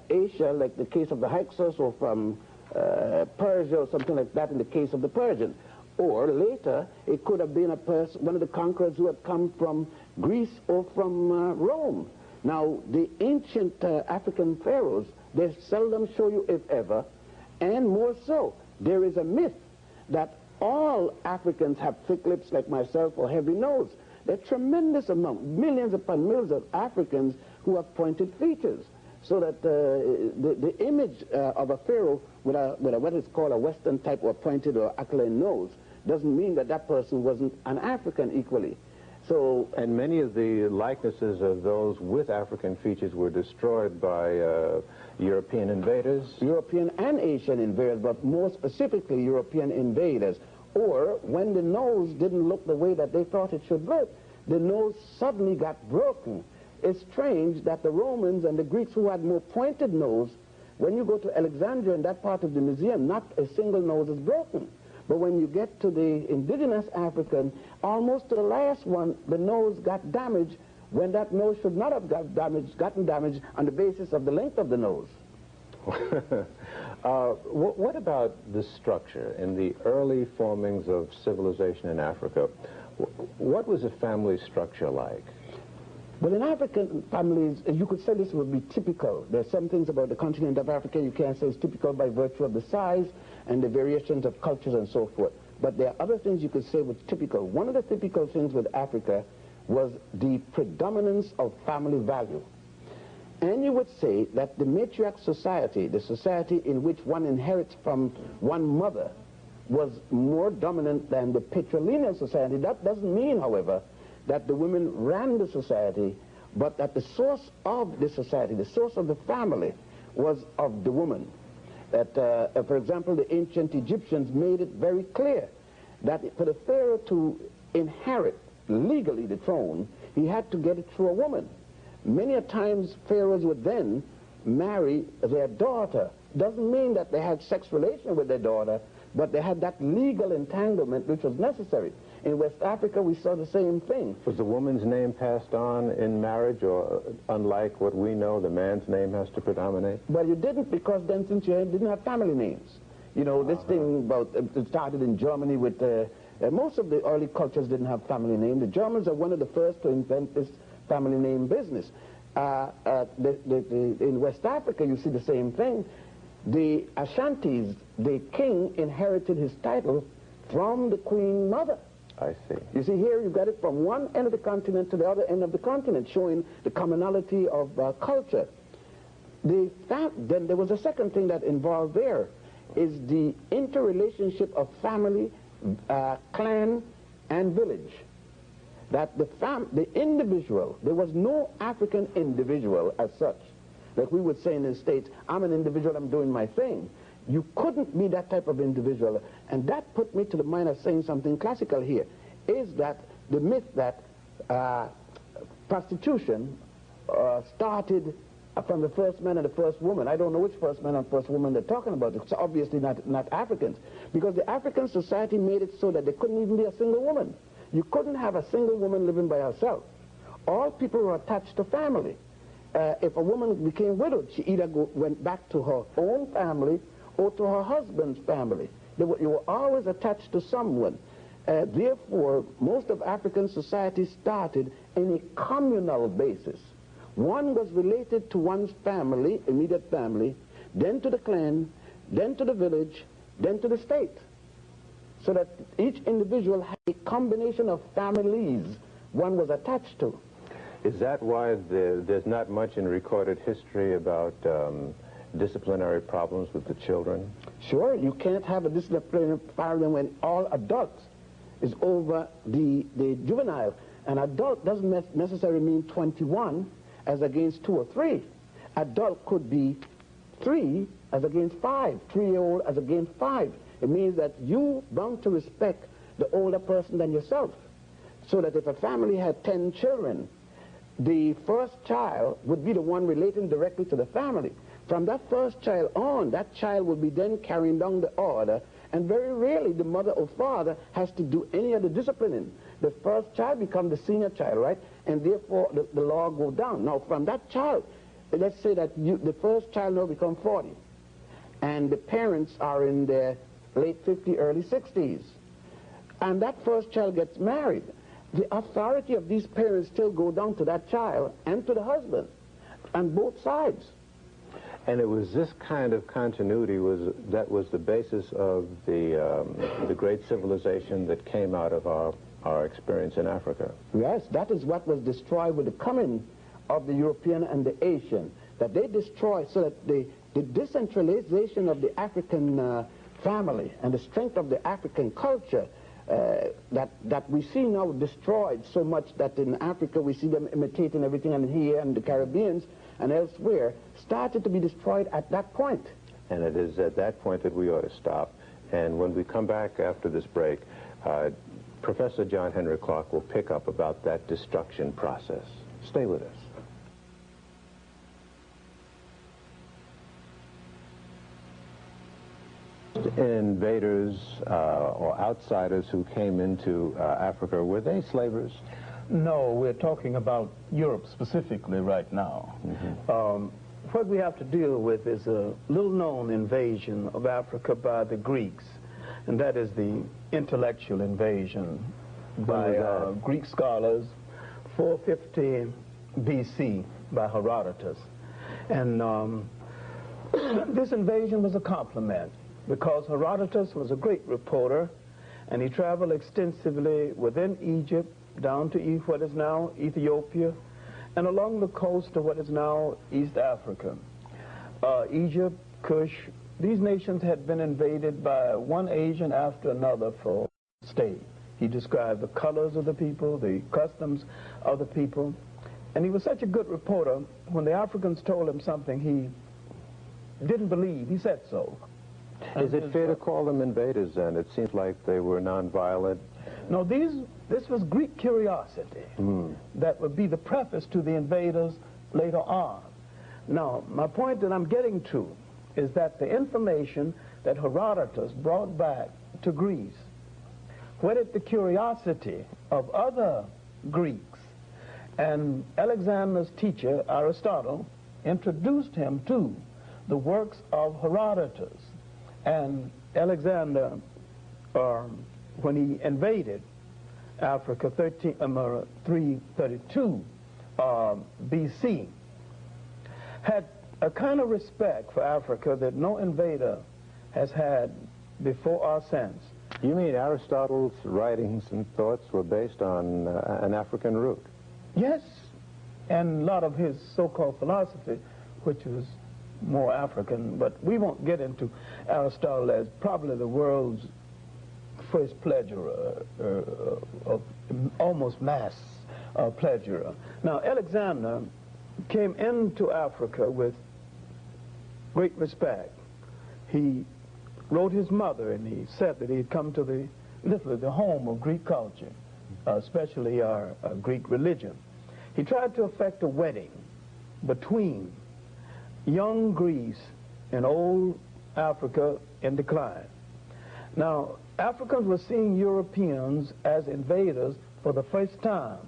Asia, like the case of the Hyksos, or from Persia or something like that in the case of the Persian. Or later, it could have been one of the conquerors who had come from Greece or from Rome. Now, the ancient African pharaohs, they seldom show you, if ever, and more so, there is a myth that all Africans have thick lips like myself or heavy nose. There are tremendous amount, millions upon millions of Africans who have pointed features. So that the image of a pharaoh with what is called a Western type or pointed or aquiline nose doesn't mean that that person wasn't an African equally. So, and many of the likenesses of those with African features were destroyed by European invaders? European and Asian invaders, but more specifically European invaders. Or when the nose didn't look the way that they thought it should look, the nose suddenly got broken. It's strange that the Romans and the Greeks, who had more pointed nose, when you go to Alexandria in that part of the museum, not a single nose is broken. But when you get to the indigenous African, almost to the last one, the nose got damaged when that nose should not have gotten damaged on the basis of the length of the nose. What about the structure in the early formings of civilization in Africa? What was a family structure like? Well, in African families, you could say this would be typical. There's some things about the continent of Africa you can't say is typical by virtue of the size and the variations of cultures and so forth. But there are other things you could say was typical. One of the typical things with Africa was the predominance of family value. And you would say that the matriarch society, the society in which one inherits from one mother, was more dominant than the patrilineal society. That doesn't mean, however, that the women ran the society, but that the source of the society, the source of the family, was of the woman. That, for example, the ancient Egyptians made it very clear that for the pharaoh to inherit legally the throne, he had to get it through a woman. Many a times pharaohs would then marry their daughter. Doesn't mean that they had sex relation with their daughter, but they had that legal entanglement which was necessary. In West Africa, we saw the same thing. Was the woman's name passed on in marriage, or unlike what we know, the man's name has to predominate? Well, you didn't, because then since you didn't have family names. You know, this thing about, it started in Germany with, most of the early cultures didn't have family names. The Germans are one of the first to invent this family name business. In West Africa, you see the same thing. The Ashantis, the king inherited his title from the queen mother. I see. You see here, you've got it from one end of the continent to the other end of the continent, showing the commonality of culture. Then there was a second thing that involved there, is the interrelationship of family, clan, and village. That the individual, there was no African individual as such. Like we would say in the States, I'm an individual, I'm doing my thing. You couldn't be that type of individual. And that put me to the mind of saying something classical here, is that the myth that prostitution started from the first man and the first woman. I don't know which first man and first woman they're talking about. It's obviously not Africans. Because the African society made it so that there couldn't even be a single woman. You couldn't have a single woman living by herself. all people were attached to family. If a woman became widowed, she either went back to her own family or to her husband's family. You were always attached to someone. Therefore, most of African society started in a communal basis. One was related to one's family, immediate family, then to the clan, then to the village, then to the state. So that each individual had a combination of families one was attached to. Is that why there's not much in recorded history about disciplinary problems with the children? Sure, you can't have a disciplinary problem when all adults is over the juvenile. An adult doesn't necessarily mean 21 as against 2 or 3. Adult could be 3 as against 5, 3-year-old as against 5. It means that you bound to respect the older person than yourself. So that if a family had 10 children, the first child would be the one relating directly to the family. From that first child on, that child will be then carrying down the order, and very rarely the mother or father has to do any of the disciplining. The first child becomes the senior child, right? And therefore the law goes down. Now from that child, let's say that the first child now becomes 40, and the parents are in their late 50s, early 60s, and that first child gets married. The authority of these parents still go down to that child and to the husband, on both sides. And it was this kind of continuity that was the basis of the great civilization that came out of our experience in Africa. Yes, that is what was destroyed with the coming of the European and the Asian, that they destroyed, so that the decentralization of the African family and the strength of the African culture that we see now destroyed so much that in Africa we see them imitating everything, and here and the Caribbeans and elsewhere started to be destroyed at that point. And it is at that point that we ought to stop. And when we come back after this break, Professor John Henrik Clarke will pick up about that destruction process. Stay with us. Invaders or outsiders who came into Africa, were they slavers? No, we're talking about Europe specifically right now. Mm-hmm. What we have to deal with is a little-known invasion of Africa by the Greeks, and that is the intellectual invasion by Greek scholars, 450 BC by Herodotus. And this invasion was a compliment, because Herodotus was a great reporter, and he traveled extensively within Egypt, down to what is now Ethiopia, and along the coast of what is now East Africa. Egypt, Kush, these nations had been invaded by one Asian after another for state. He described the colors of the people, the customs of the people, and he was such a good reporter, when the Africans told him something he didn't believe, he said so. Is it fair to call them invaders then? It seems like they were nonviolent. No, this was Greek curiosity that would be the preface to the invaders later on. Now, my point that I'm getting to is that the information that Herodotus brought back to Greece whetted the curiosity of other Greeks, and Alexander's teacher, Aristotle, introduced him to the works of Herodotus. And Alexander, when he invaded Africa 332 BC, had a kind of respect for Africa that no invader has had before or since. You mean Aristotle's writings and thoughts were based on an African root? Yes, and a lot of his so-called philosophy, which was more African, but we won't get into Aristotle as probably the world's first pleasurer, almost mass pleasurer. Now, Alexander came into Africa with great respect. He wrote his mother, and he said that he had come to literally the home of Greek culture, especially our Greek religion. He tried to effect a wedding between young Greece and old Africa in decline. Now, Africans were seeing Europeans as invaders for the first time.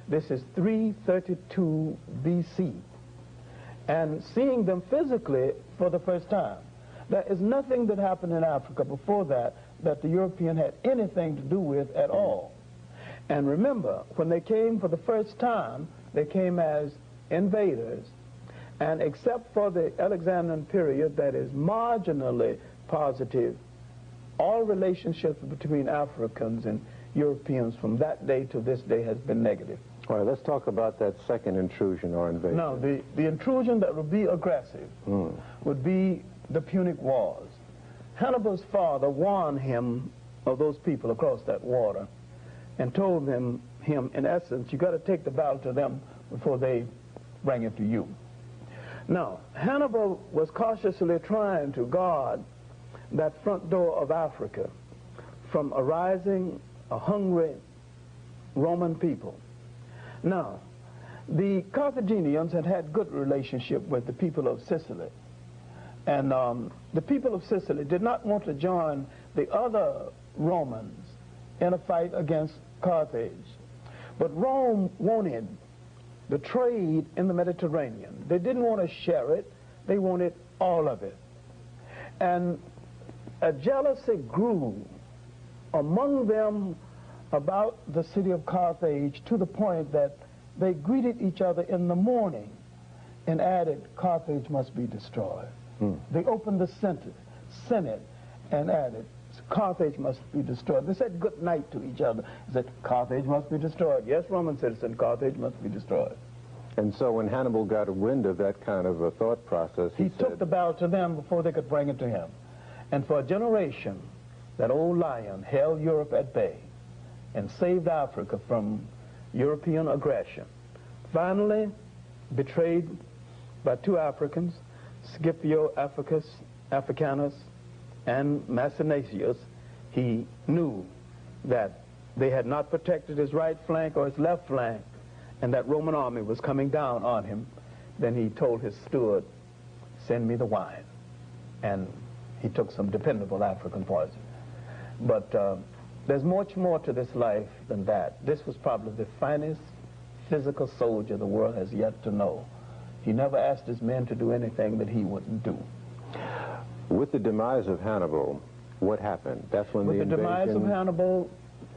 This is 332 BC. And seeing them physically for the first time. There is nothing that happened in Africa before that the European had anything to do with at all. And remember, when they came for the first time, they came as invaders. And except for the Alexandrian period that is marginally positive, all relationships between Africans and Europeans from that day to this day has been negative. All right, let's talk about that second intrusion or invasion. Now, the intrusion that would be aggressive would be the Punic Wars. Hannibal's father warned him of those people across that water and told him in essence, you got to take the battle to them before they bring it to you. Now, Hannibal was cautiously trying to guard that front door of Africa from arising a hungry Roman people. Now, the Carthaginians had good relationship with the people of Sicily. And the people of Sicily did not want to join the other Romans in a fight against Carthage. But Rome wanted the trade in the Mediterranean. They didn't want to share it. They wanted all of it. And a jealousy grew among them about the city of Carthage to the point that they greeted each other in the morning and added, Carthage must be destroyed. They opened the Senate and added, Carthage must be destroyed. They said good night to each other. They said, Carthage must be destroyed. Yes, Roman citizen, Carthage must be destroyed. And so when Hannibal got a wind of that kind of a thought process, he took the battle to them before they could bring it to him. And for a generation, that old lion held Europe at bay and saved Africa from European aggression. Finally, betrayed by two Africans, Scipio Africanus and Maecenaeus, he knew that they had not protected his right flank or his left flank, and that Roman army was coming down on him. Then he told his steward, send me the wine. And he took some dependable African poison. But there's much more to this life than that. This was probably the finest physical soldier the world has yet to know. He never asked his men to do anything that he wouldn't do. With the demise of Hannibal, what happened? That's when the invasion... With the demise of Hannibal,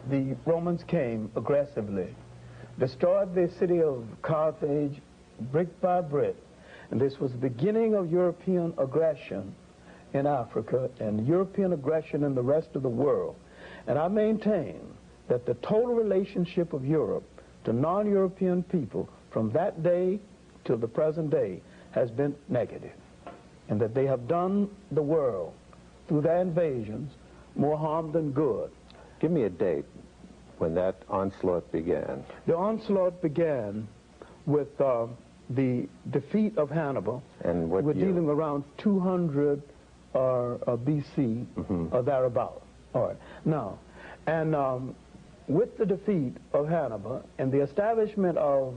the Romans came aggressively, destroyed the city of Carthage brick by brick, and this was the beginning of European aggression in Africa and European aggression in the rest of the world. And I maintain that the total relationship of Europe to non-European people from that day till the present day has been negative, and that they have done the world through their invasions more harm than good. Give me a date when that onslaught began. The onslaught began with the defeat of Hannibal. And what We're year? dealing around 200 BC or thereabout. All right. Now, and with the defeat of Hannibal and the establishment of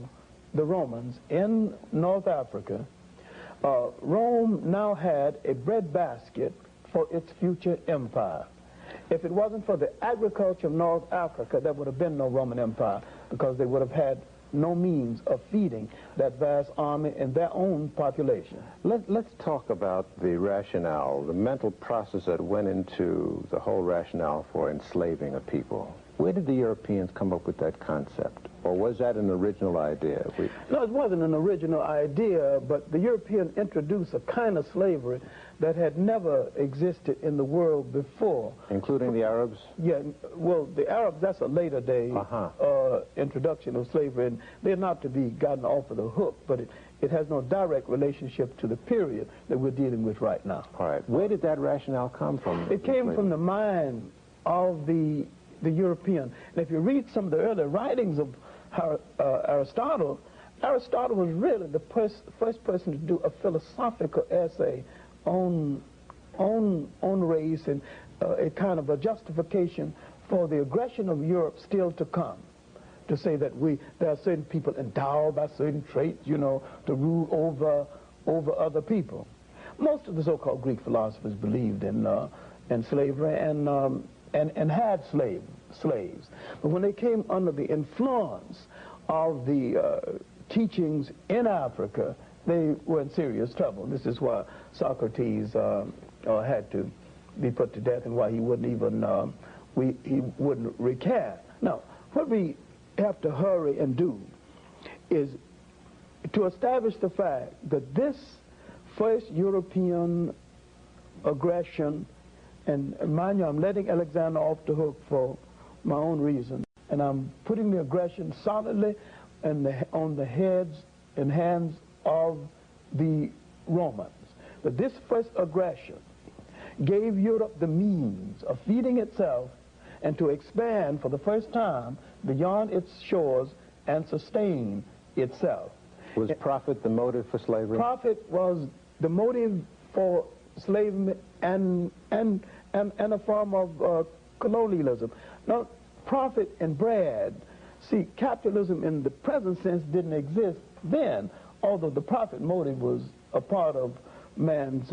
the Romans in North Africa, Rome now had a breadbasket for its future empire. If it wasn't for the agriculture of North Africa, there would have been no Roman Empire, because they would have had no means of feeding that vast army and their own population. Let's talk about the rationale, the mental process that went into the whole rationale for enslaving a people. Where did the Europeans come up with that concept? Or was that an original idea? No, it wasn't an original idea, but the European introduced a kind of slavery that had never existed in the world before. Including the Arabs? Yeah, well, the Arabs, that's a later day introduction of slavery, and they're not to be gotten off of the hook, but it has no direct relationship to the period that we're dealing with right now. All right. Where did that rationale come from? It came from the mind of the European. And if you read some of the early writings of Aristotle, Aristotle was really the first person to do a philosophical essay on race and a kind of a justification for the aggression of Europe still to come. To say that there are certain people endowed by certain traits, you know, to rule over other people. Most of the so-called Greek philosophers believed in slavery and had slaves. But when they came under the influence of the teachings in Africa, they were in serious trouble. This is why Socrates had to be put to death, and why he wouldn't even he wouldn't recant. Now, what we have to hurry and do is to establish the fact that this first European aggression, and mind you, I'm letting Alexander off the hook for my own reasons, and I'm putting the aggression solidly on the heads and hands of the Romans. But this first aggression gave Europe the means of feeding itself and to expand for the first time beyond its shores and sustain itself. Was profit the motive for slavery? Profit was the motive for slavery and a form of colonialism. Now, profit and bread. See, capitalism in the present sense didn't exist then, although the profit motive was a part of man's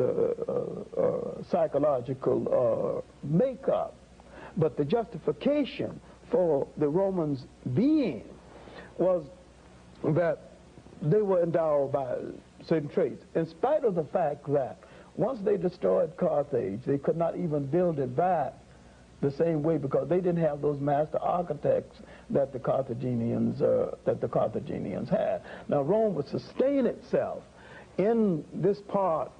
psychological makeup. But the justification for the Romans' being was that they were endowed by certain traits, in spite of the fact that once they destroyed Carthage, they could not even build it back the same way, because they didn't have those master architects that the Carthaginians had. Now, Rome would sustain itself in this part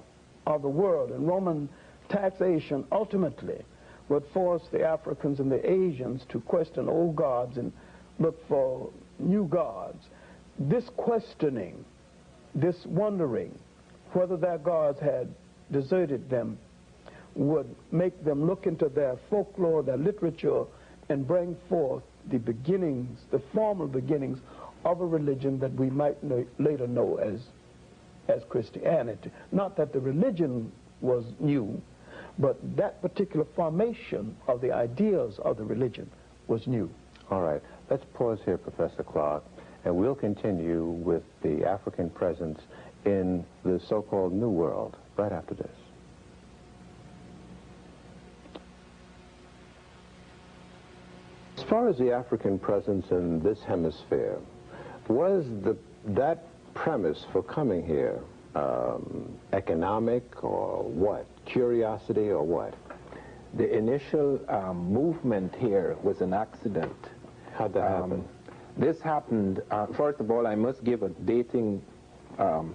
of the world, and Roman taxation ultimately would force the Africans and the Asians to question old gods and look for new gods. This questioning, this wondering whether their gods had deserted them, would make them look into their folklore, their literature, and bring forth the beginnings, the formal beginnings of a religion that we might later know as Christianity. Not that the religion was new, but that particular formation of the ideas of the religion was new. All right, let's pause here, Professor Clarke, and we'll continue with the African presence in the so-called New World right after this. As far as the African presence in this hemisphere, was that premise for coming here economic or what? Curiosity or what? The initial movement here was an accident. How'd that happen? This happened, first of all, I must give a dating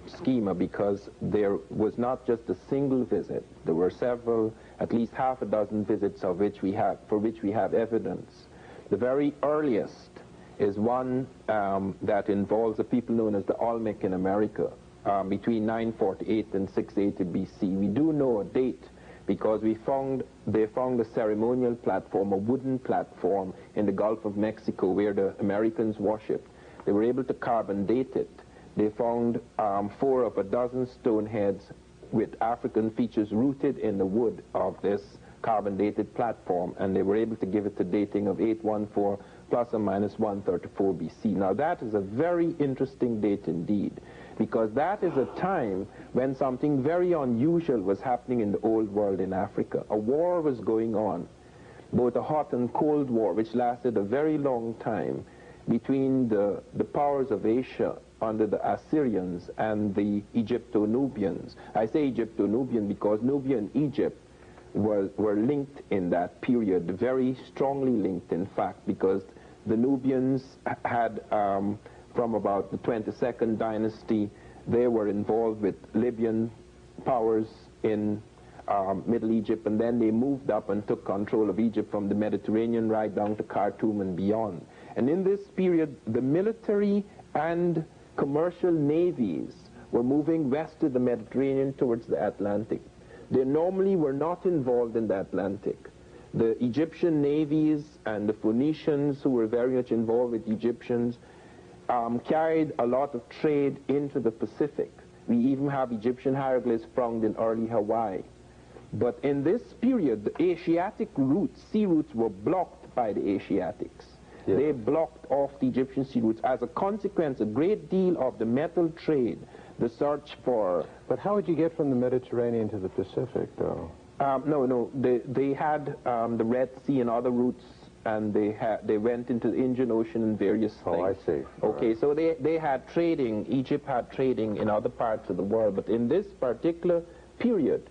schema, because there was not just a single visit. There were several, at least half a dozen visits for which we have evidence. The very earliest is one that involves the people known as the Olmec in America, between 948 and 680 BC. We do know a date because they found a ceremonial platform, a wooden platform in the Gulf of Mexico where the Americans worshipped. They were able to carbon date it. They found 4 of a dozen stone heads with African features rooted in the wood of this carbon dated platform, and they were able to give it a dating of 814 plus or minus 134 BC. Now that is a very interesting date indeed, because that is a time when something very unusual was happening in the old world in Africa. A war was going on, both a hot and cold war, which lasted a very long time, between the powers of Asia under the Assyrians and the Egypto-Nubians. I say Egypto-Nubian because Nubia and Egypt were linked in that period, very strongly linked in fact, because the Nubians had, from about the 22nd dynasty, they were involved with Libyan powers in Middle Egypt, and then they moved up and took control of Egypt from the Mediterranean right down to Khartoum and beyond. And in this period, the military and commercial navies were moving west of the Mediterranean towards the Atlantic. They normally were not involved in the Atlantic. The Egyptian navies and the Phoenicians, who were very much involved with Egyptians, carried a lot of trade into the Pacific. We even have Egyptian hieroglyphs found in early Hawaii. But in this period, the Asiatic routes, sea routes, were blocked by the Asiatics. Yes. They blocked off the Egyptian sea routes. As a consequence, a great deal of the metal trade, the search for... But how would you get from the Mediterranean to the Pacific, though? No, they had the Red Sea and other routes and they went into the Indian Ocean and various things. Oh, I see. Okay, so they had trading, Egypt had trading in other parts of the world, but in this particular period,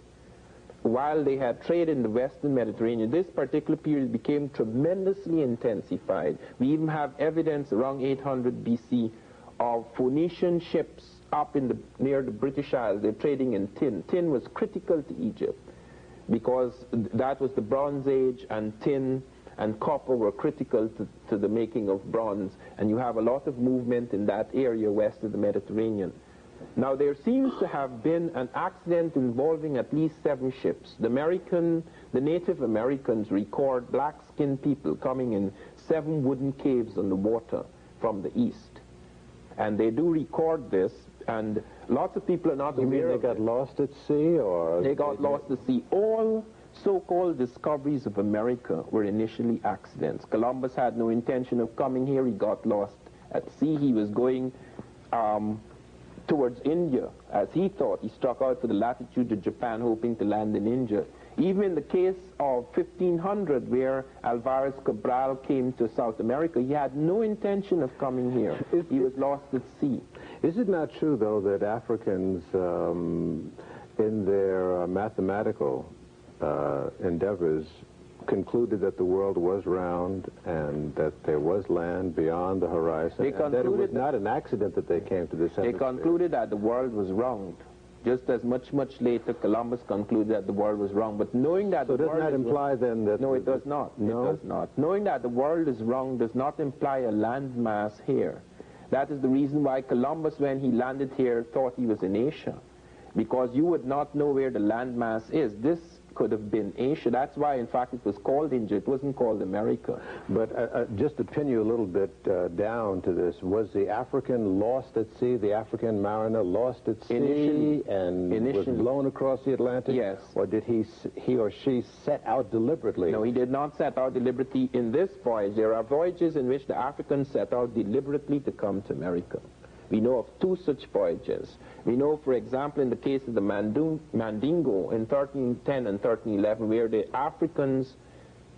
while they had trade in the Western Mediterranean, this particular period became tremendously intensified. We even have evidence around 800 BC of Phoenician ships up in near the British Isles. They're trading in tin. Tin was critical to Egypt because that was the Bronze Age, and tin and copper were critical to the making of bronze. And you have a lot of movement in that area west of the Mediterranean. Now, there seems to have been an accident involving at least 7 ships. The Native Americans record black-skinned people coming in 7 wooden caves on the water from the east. And they do record this, and lots of people are not aware of it. You mean they got lost at sea, or? They got lost at sea. All so-called discoveries of America were initially accidents. Columbus had no intention of coming here. He got lost at sea. He was going towards India, as he thought. He struck out for the latitude of Japan, hoping to land in India. Even in the case of 1500, where Alvarez Cabral came to South America, he had no intention of coming here. He was lost at sea. Is it not true, though, that Africans, in their mathematical endeavors, concluded that the world was round and that there was land beyond the horizon, and that it was not an accident that they came to this hemisphere? They concluded that the world was round. Just as much later, Columbus concluded that the world was round. But knowing that so the doesn't world that imply then that... No, it does not. No? It does not. Knowing that the world is round does not imply a landmass here. That is the reason why Columbus, when he landed here, thought he was in Asia. Because you would not know where the landmass is. This could have been Asia. That's why, in fact, it was called India. It wasn't called America. But just to pin you a little bit down to this, was the African lost at sea, the African mariner lost at sea and was blown across the Atlantic? Yes. Or did he or she set out deliberately? No, he did not set out deliberately in this voyage. There are voyages in which the Africans set out deliberately to come to America. We know of 2 such voyages. We know, for example, in the case of the Mandingo in 1310 and 1311, where the Africans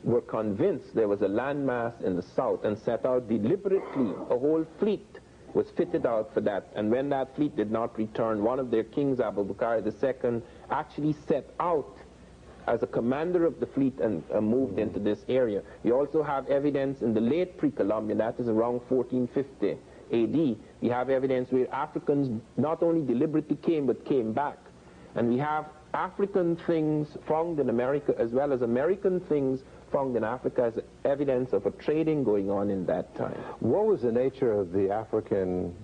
were convinced there was a landmass in the south and set out deliberately. A whole fleet was fitted out for that. And when that fleet did not return, one of their kings, Abubakar II, actually set out as a commander of the fleet and moved into this area. We also have evidence in the late pre-Columbian, that is around 1450 AD, we have evidence where Africans not only deliberately came, but came back. And we have African things found in America as well as American things found in Africa as evidence of a trading going on in that time. What was the nature of the African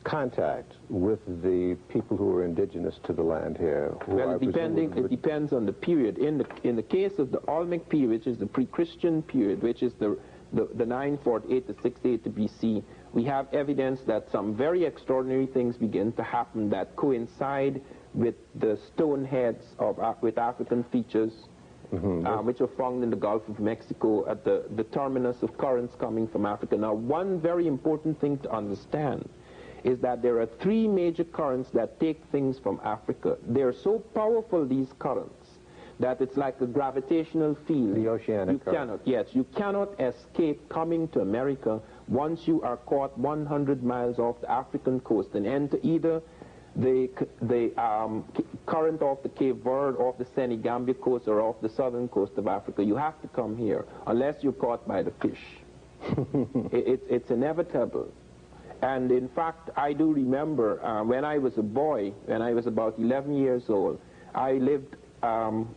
contact with the people who were indigenous to the land here? Well, it depends on the period. In the case of the Olmec period, which is the pre-Christian period, which is the 948 to 680 BC, we have evidence that some very extraordinary things begin to happen that coincide with the stone heads with African features, which are found in the Gulf of Mexico at the terminus of currents coming from Africa. Now, one very important thing to understand is that there are 3 major currents that take things from Africa. They're so powerful, these currents, that it's like a gravitational field. The oceanic current. You cannot escape coming to America once you are caught 100 miles off the African coast and enter either the current off the Cape Verde, off the Senegambia coast, or off the southern coast of Africa. You have to come here, unless you're caught by the fish. It's inevitable. And in fact, I do remember when I was a boy, when I was about 11 years old, I lived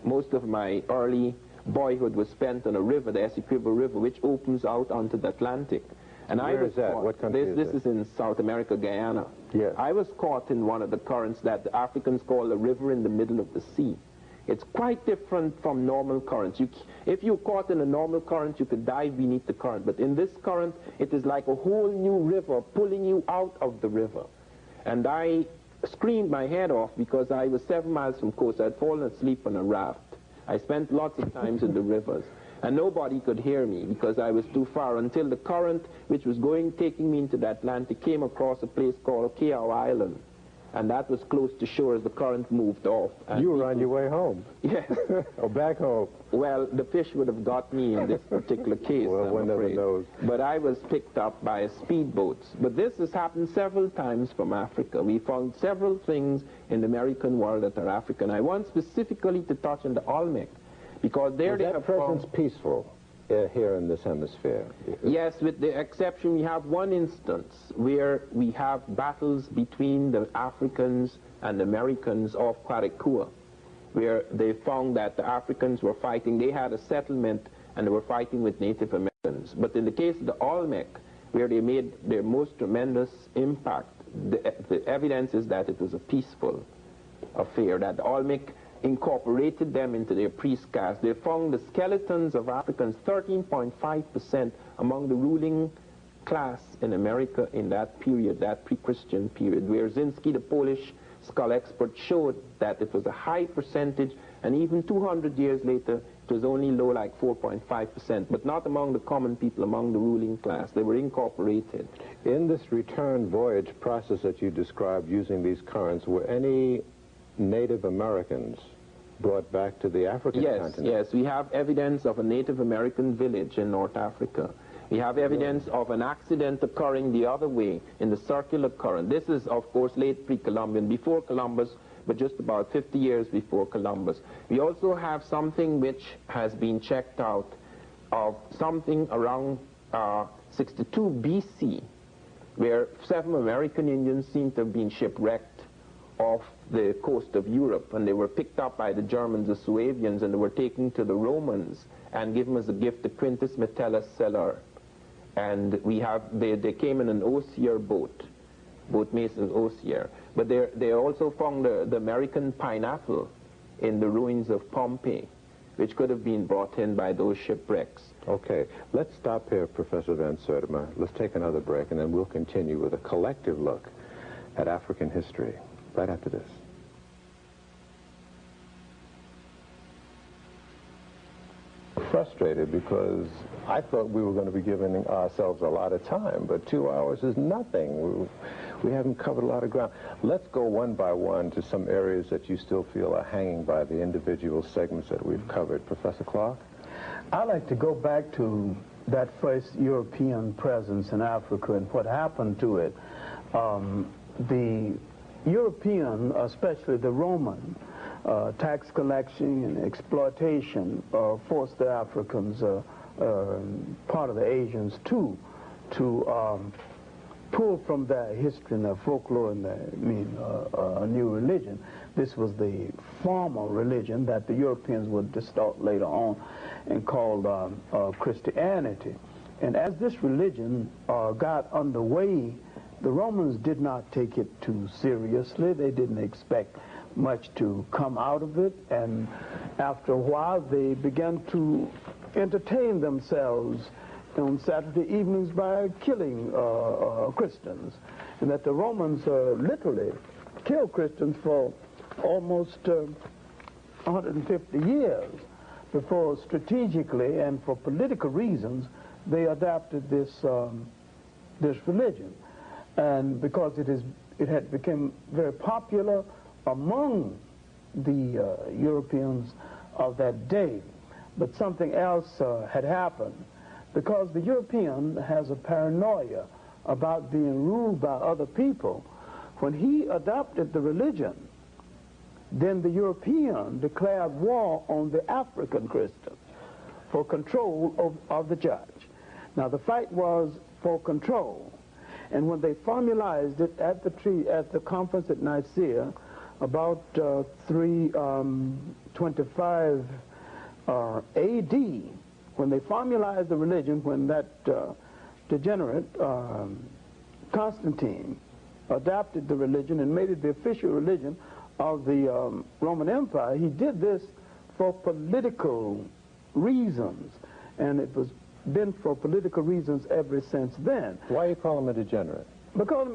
most of my early boyhood was spent on a river, the Essequibo River, which opens out onto the Atlantic. And Where is that? What country is this is in South America, Guyana. Yes. I was caught in one of the currents that the Africans call a river in the middle of the sea. It's quite different from normal currents. If you're caught in a normal current, you could dive beneath the current. But in this current, it is like a whole new river pulling you out of the river. And I screamed my head off because I was 7 miles from coast. I'd fallen asleep on a raft. I spent lots of times in the rivers. And nobody could hear me because I was too far until the current, which was taking me into the Atlantic, came across a place called Keough Island. and that was close to shore as the current moved off. And you were on your way home. Yes. Or back home. Well, the fish would have got me in this particular case, well, I'm one never afraid. knows. But I was picked up by a speedboat. But this has happened several times from Africa. We found several things in the American world that are African. I want specifically to touch on the Olmec, because there Was they that have presence found... peaceful here in this hemisphere? Yes, with the exception, we have one instance where we have battles between the Africans and the Americans off Quaricua, where they found that the Africans were fighting. They had a settlement and they were fighting with Native Americans. But in the case of the Olmec, where they made their most tremendous impact, the evidence is that it was a peaceful affair, that the Olmec incorporated them into their priest caste. They found the skeletons of Africans, 13.5% among the ruling class in America in that period, that pre-Christian period, where Zinski, the Polish skull expert, showed that it was a high percentage, and even 200 years later, it was only low, like 4.5%, but not among the common people, among the ruling class. They were incorporated. In this return voyage process that you described using these currents, were any Native Americans brought back to the African continent? Yes, we have evidence of a Native American village in North Africa. We have evidence of an accident occurring the other way in the circular current. This is, of course, late pre-Columbian, before Columbus, but just about 50 years before Columbus. We also have something which has been checked out of something around 62 BC, where 7 American Indians seem to have been shipwrecked off the coast of Europe, and they were picked up by the Germans, the Suavians, and they were taken to the Romans and given as a gift the Quintus Metellus cellar. And we have, they came in an osier boat masons osier. But they also found the American pineapple in the ruins of Pompeii, which could have been brought in by those shipwrecks. Okay, let's stop here, Professor Van Sertima. Let's take another break, and then we'll continue with a collective look at African history right after this. Frustrated because I thought we were going to be giving ourselves a lot of time, but 2 hours is nothing. We haven't covered a lot of ground. Let's go one by one to some areas that you still feel are hanging by the individual segments that we've covered. Professor Clarke? I like to go back to that first European presence in Africa and what happened to it. The European, especially the Roman, tax collection and exploitation forced the Africans, part of the Asians too, to pull from their history and their folklore and their, a new religion. This was the formal religion that the Europeans would distort later on and called Christianity. And as this religion got underway, the Romans did not take it too seriously. They didn't expect much to come out of it, and after a while they began to entertain themselves on Saturday evenings by killing Christians, and that the Romans literally killed Christians for almost 150 years before strategically and for political reasons they adopted this this religion. And because it had become very popular among the Europeans of that day. But something else had happened, because the European has a paranoia about being ruled by other people. When he adopted the religion, then the European declared war on the African Christians for control of the church. Now the fight was for control, and when they formalized it at the conference at Nicaea, about 325 A.D., when they formalized the religion, when that degenerate Constantine adopted the religion and made it the official religion of the Roman Empire, he did this for political reasons, and it was been for political reasons ever since then. Why you call him a degenerate? Because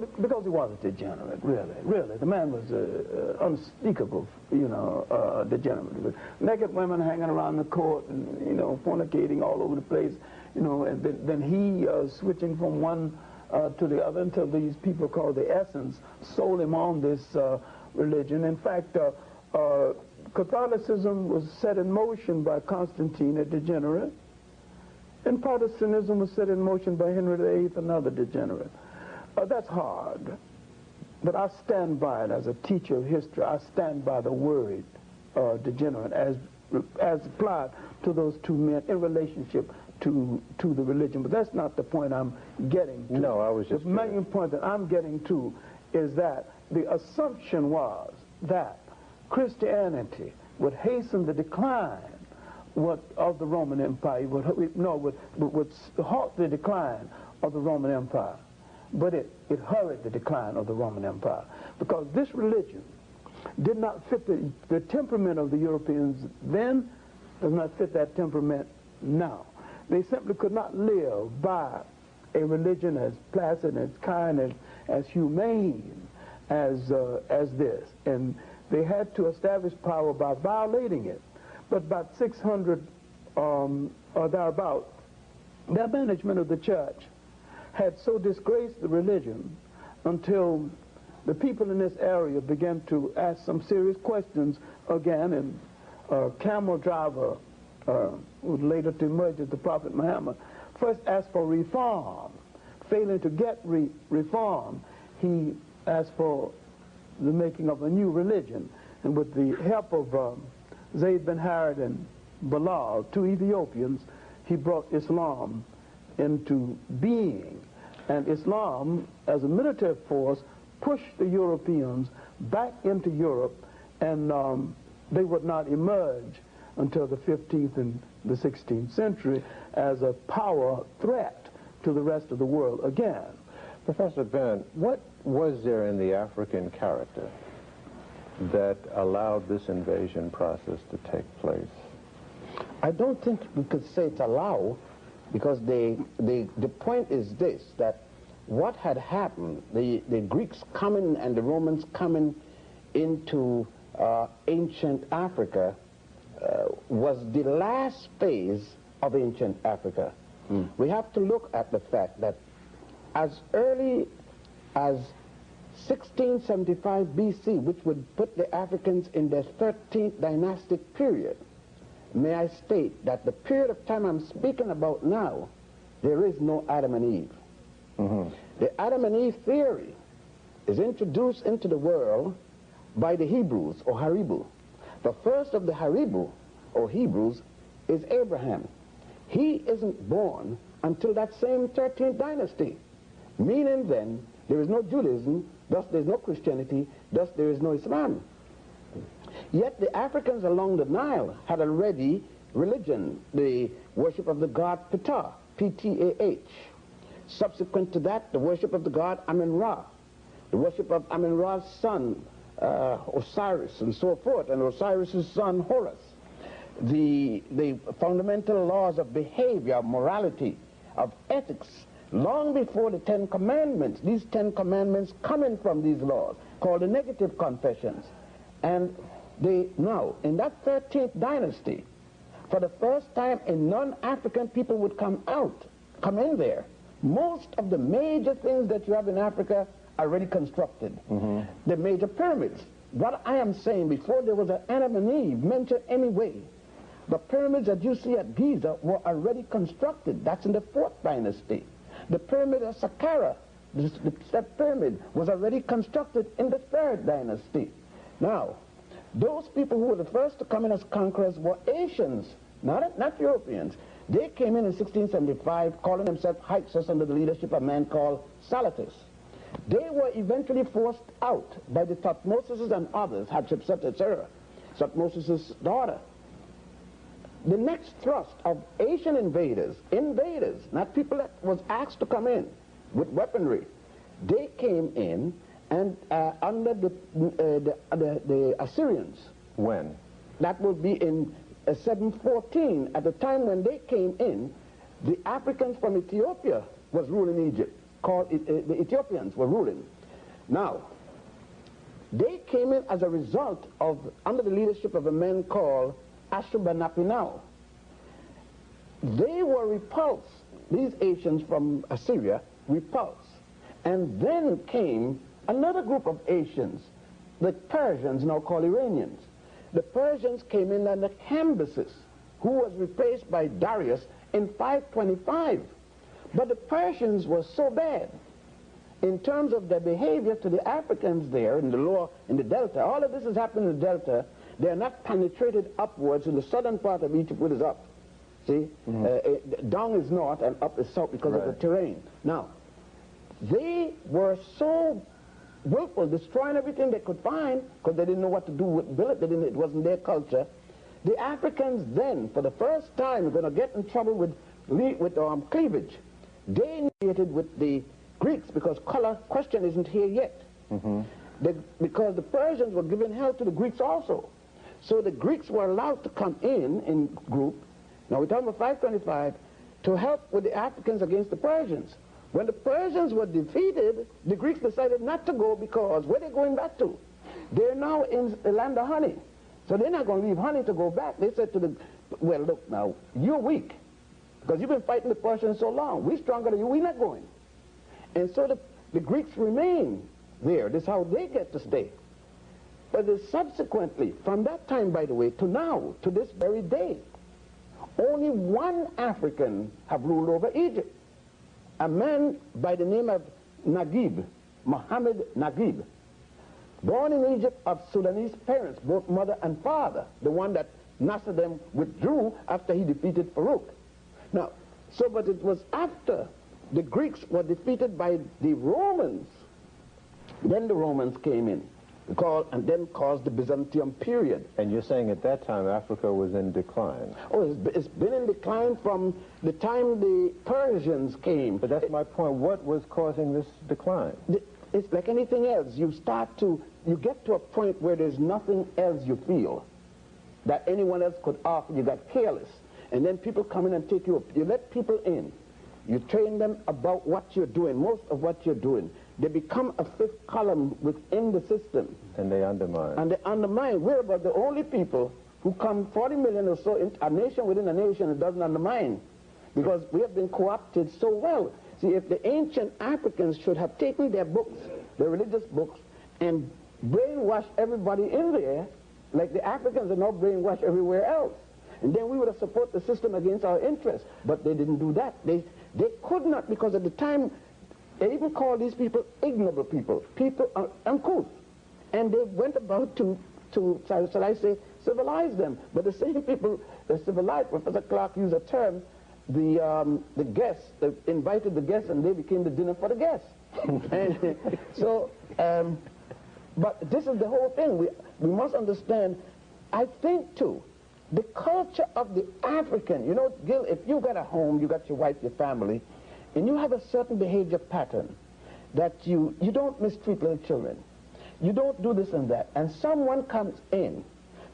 he was a degenerate, really. The man was unspeakable, degenerate. Naked women hanging around the court and, fornicating all over the place, and then he switching from one to the other until these people called the Essens sold him on this religion. In fact, Catholicism was set in motion by Constantine, a degenerate, and Protestantism was set in motion by Henry VIII, another degenerate. That's hard, but I stand by it as a teacher of history. I stand by the word degenerate as applied to those two men in relationship to the religion. But that's not the point I'm getting to. No, I was just the main point that I'm getting to is that the assumption was that Christianity would hasten the decline of the Roman Empire, would halt the decline of the Roman Empire. But it hurried the decline of the Roman Empire, because this religion did not fit the temperament of the Europeans then, does not fit that temperament now. They simply could not live by a religion as placid, as kind, as humane as this. And they had to establish power by violating it. But about 600 or thereabout, their management of the church had so disgraced the religion until the people in this area began to ask some serious questions again, and a camel driver, who later to emerge as the Prophet Muhammad, first asked for reform. Failing to get reform, he asked for the making of a new religion. And with the help of Zayd bin Harith and Bilal, two Ethiopians, he brought Islam into being. And Islam, as a military force, pushed the Europeans back into Europe, and they would not emerge until the 15th and the 16th century as a power threat to the rest of the world again. Professor Ben, what was there in the African character that allowed this invasion process to take place? I don't think we could say it's allow, because the point is this, that what had happened, the Greeks coming and the Romans coming into ancient Africa was the last phase of ancient Africa. We have to look at the fact that as early as 1675 BC, which would put the Africans in their 13th dynastic period, may I state that the period of time I'm speaking about now, there is no Adam and Eve. The Adam and Eve theory is introduced into the world by the Hebrews, or Haribu. The first of the Haribu, or Hebrews, is Abraham. He isn't born until that same 13th dynasty, meaning then there is no Judaism, thus there is no Christianity, thus there is no Islam. Yet the Africans along the Nile had already religion, the worship of the god Ptah, P-T-A-H. Subsequent to that, the worship of the god Amun-Ra, the worship of Amun-Ra's son Osiris, and so forth, and Osiris's son Horus. The fundamental laws of behavior, of morality, of ethics, long before the 10 Commandments, these 10 Commandments coming from these laws, called the negative confessions. And now, in that 13th dynasty, for the first time a non-African people would come in there. Most of the major things that you have in Africa are already constructed. The major pyramids. What I am saying, before there was an Adam and Eve mentioned anyway, the pyramids that you see at Giza were already constructed. That's in the 4th dynasty. The pyramid of Saqqara, the pyramid, was already constructed in the 3rd dynasty. Now, those people who were the first to come in as conquerors were Asians, not Europeans. They came in 1675, calling themselves Hyksos under the leadership of a man called Salatus. They were eventually forced out by the Thutmosis and others, Hatshepsut, etc., Thutmosis' daughter. The next thrust of Asian invaders, not people that was asked to come in with weaponry, they came in and under the Assyrians. When? That would be in 714. At the time when they came in, the Africans from Ethiopia was ruling Egypt, the Ethiopians were ruling. Now, they came in as a result of, under the leadership of a man called Ashurbanipal. They were repulsed, these Asians from Assyria, repulsed. And then came another group of Asians, the Persians, now called Iranians. The Persians came in under Cambyses, who was replaced by Darius in 525. But the Persians were so bad in terms of their behavior to the Africans there in the delta. All of this has happened in the delta. They are not penetrated upwards in the southern part of Egypt, which is up. See? Down is north and up is south because of the terrain. Now, they were so willful, destroying everything they could find because they didn't know what to do with it. It wasn't their culture. The Africans then, for the first time, are going to get in trouble with cleavage. They initiated with the Greeks because color question isn't here yet. Because the Persians were giving help to the Greeks also. So the Greeks were allowed to come in group, now we're talking about 525, to help with the Africans against the Persians. When the Persians were defeated, the Greeks decided not to go because where they're going back to? They're now in the land of honey. So they're not going to leave honey to go back. They said to the, well, look now, you're weak because you've been fighting the Persians so long. We're stronger than you, we're not going. And so the Greeks remain there. This is how they get to stay. But subsequently, from that time, by the way, to now, to this very day, only one African have ruled over Egypt. A man by the name of Naguib, Muhammad Naguib, born in Egypt of Sudanese parents, both mother and father, the one that Nasser them withdrew after he defeated Farouk. Now, but it was after the Greeks were defeated by the Romans, then the Romans came in, and then caused the Byzantium period. And you're saying at that time Africa was in decline? Oh, it's been in decline from the time the Persians came. But that's my point. What was causing this decline? It's like anything else. You get to a point where there's nothing else you feel that anyone else could offer. You got careless. And then people come in and take you up. You let people in. You train them about what you're doing, most of what you're doing. They become a fifth column within the system. And they undermine. And they undermine. We're about the only people who come 40 million or so in a nation within a nation that doesn't undermine. Because we have been co-opted so well. See, if the ancient Africans should have taken their books, their religious books, and brainwashed everybody in there, like the Africans are now brainwashed everywhere else. And then we would have supported the system against our interests. But they didn't do that. They could not, because at the time, they even called these people ignoble people, uncouth. And they went about to shall I say, civilize them. But the same people that civilized, Professor Clarke used a term, the guests, they invited the guests and they became the dinner for the guests. And so, but this is the whole thing. We must understand, I think too, the culture of the African, you know, Gil, if you got a home, you got your wife, your family, and you have a certain behavior pattern that you don't mistreat little children, you don't do this and that, and someone comes in,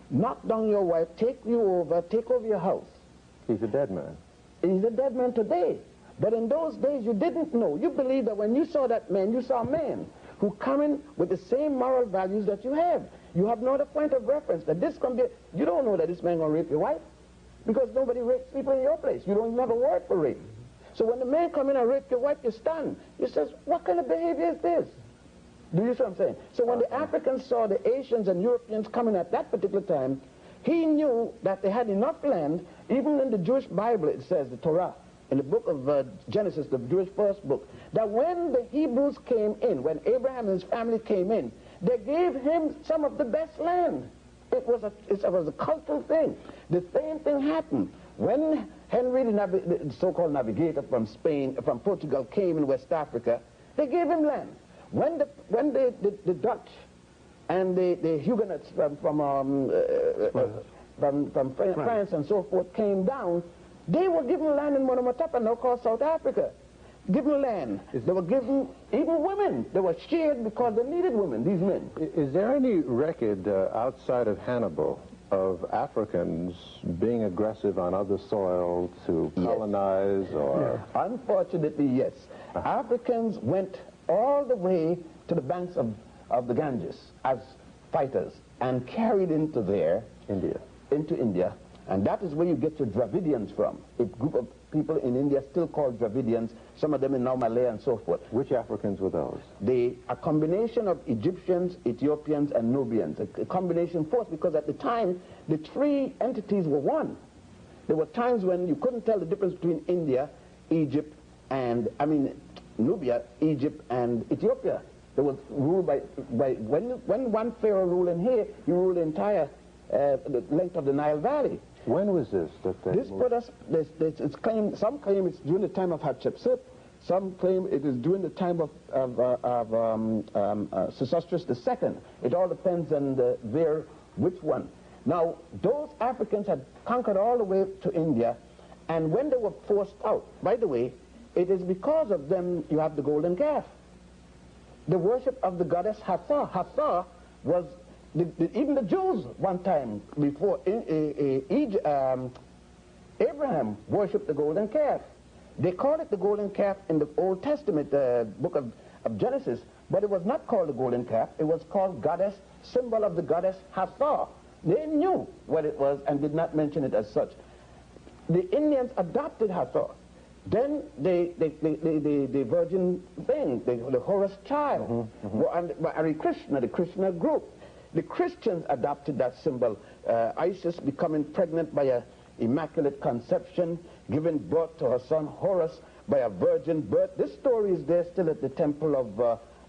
knock down your wife, take over your house. He's a dead man. He's a dead man today. But in those days, you didn't know. You believed that when you saw that man, you saw a man who come in with the same moral values that you have. You have no other point of reference that this can be. You don't know that this man gonna rape your wife because nobody rapes people in your place. You don't even have a word for rape. So when the man come in and rape your wife, you're stunned. You says, what kind of behavior is this? Do you see what I'm saying? So when the Africans saw the Asians and Europeans coming at that particular time, he knew that they had enough land. Even in the Jewish Bible, it says, the Torah, in the book of Genesis, the Jewish first book, that when the Hebrews came in, when Abraham and his family came in, they gave him some of the best land. It was a cultural thing. The same thing happened when Henry, the so-called navigator from Portugal, came in West Africa. They gave him land. When the Dutch and the Huguenots from France and so forth came down, they were given land in Monomotapa, now called South Africa. Given land. They were given, even women, they were shared because they needed women, these men. Is there any record outside of Hannibal of Africans being aggressive on other soil to colonize? Yes. Or? Yeah. Unfortunately, yes. Africans went all the way to the banks of the Ganges as fighters and carried into India. And that is where you get your Dravidians from, a group of people in India still called Dravidians, some of them in now Malay and so forth. Which Africans were those? A combination of Egyptians, Ethiopians, and Nubians, a combination force, because at the time, the three entities were one. There were times when you couldn't tell the difference between India, Egypt, and, Nubia, Egypt, and Ethiopia. There was ruled by when one pharaoh ruled in here, he ruled the entire the length of the Nile Valley. When was this? It's claimed, some claim it's during the time of Hatshepsut, some claim it is during the time of Sesostris II. It all depends on which one. Now, those Africans had conquered all the way to India, and when they were forced out, by the way, it is because of them you have the golden calf. The worship of the goddess Hathor. Hathor was, even the Jews one time before Abraham worshipped the golden calf. They called it the golden calf in the Old Testament, book of Genesis, but it was not called the golden calf. It was called goddess, symbol of the goddess Hathor. They knew what it was and did not mention it as such. The Indians adopted Hathor. Then the virgin thing, the Horus child, and the Krishna group. The Christians adopted that symbol. Isis becoming pregnant by an immaculate conception, giving birth to her son Horus by a virgin birth. This story is there still at the temple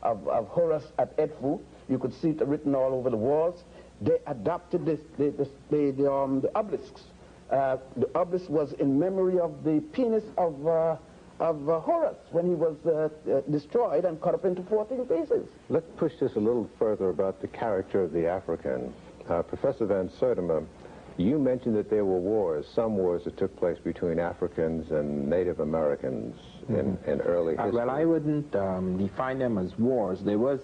of Horus at Edfu. You could see it written all over the walls. They adopted the obelisks. The obelisk was in memory of the penis of Horus when he was destroyed and cut up into 14 pieces. Let's push this a little further about the character of the African. Professor Van Sertima, you mentioned that there were wars, some wars that took place between Africans and Native Americans in early history. Well, I wouldn't define them as wars. There was,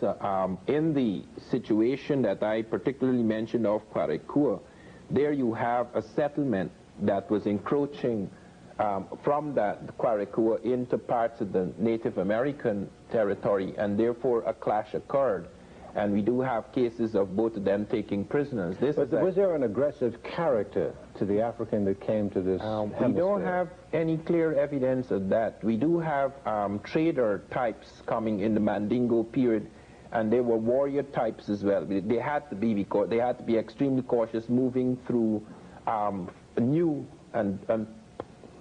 in the situation that I particularly mentioned of Kwarekua, there you have a settlement that was encroaching from that Kwarekua into parts of the Native American territory, and therefore a clash occurred. And we do have cases of both of them taking prisoners. Was there an aggressive character to the African that came to this hemisphere? We don't have any clear evidence of that. We do have trader types coming in the Mandingo period, and there were warrior types as well. They had to be, because they had to be extremely cautious moving through new and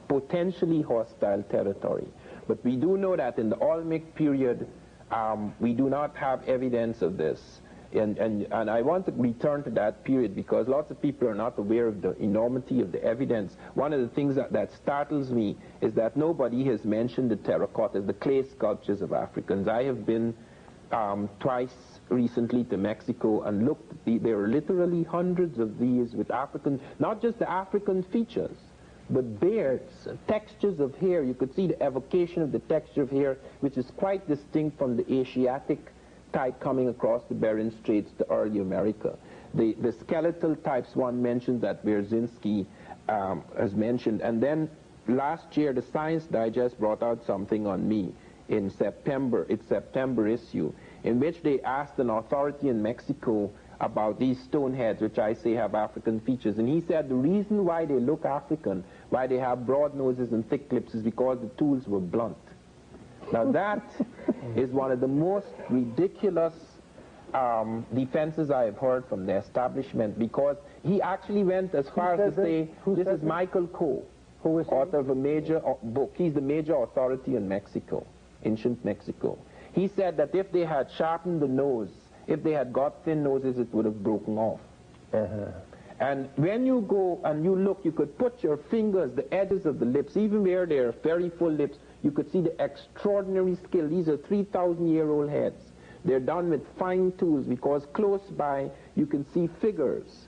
potentially hostile territory. But we do know that in the Olmec period, we do not have evidence of this. And I want to return to that period because lots of people are not aware of the enormity of the evidence. One of the things that startles me is that nobody has mentioned the terracottas, the clay sculptures of Africans. I have been twice recently to Mexico and looked. There are literally hundreds of these with African, not just the African features, but beards, textures of hair. You could see the evocation of the texture of hair, which is quite distinct from the Asiatic type coming across the Bering Straits to early America. The skeletal types, one mentioned that Wierzyński has mentioned. And then last year, the Science Digest brought out something on me in September, its September issue, in which they asked an authority in Mexico about these stone heads, which I say have African features. And he said the reason why they look African, why they have broad noses and thick lips, is because the tools were blunt. Now that is one of the most ridiculous defenses I have heard from the establishment, because he actually went as far as to say, this is Michael Coe, who is author of a major book. He's the major authority in Mexico, ancient Mexico. He said that if they had sharpened the nose, if they had got thin noses, it would have broken off. And when you go and you look, you could put your fingers, the edges of the lips, even where they are very full lips, you could see the extraordinary skill. These are 3,000-year-old heads. They're done with fine tools, because close by you can see figures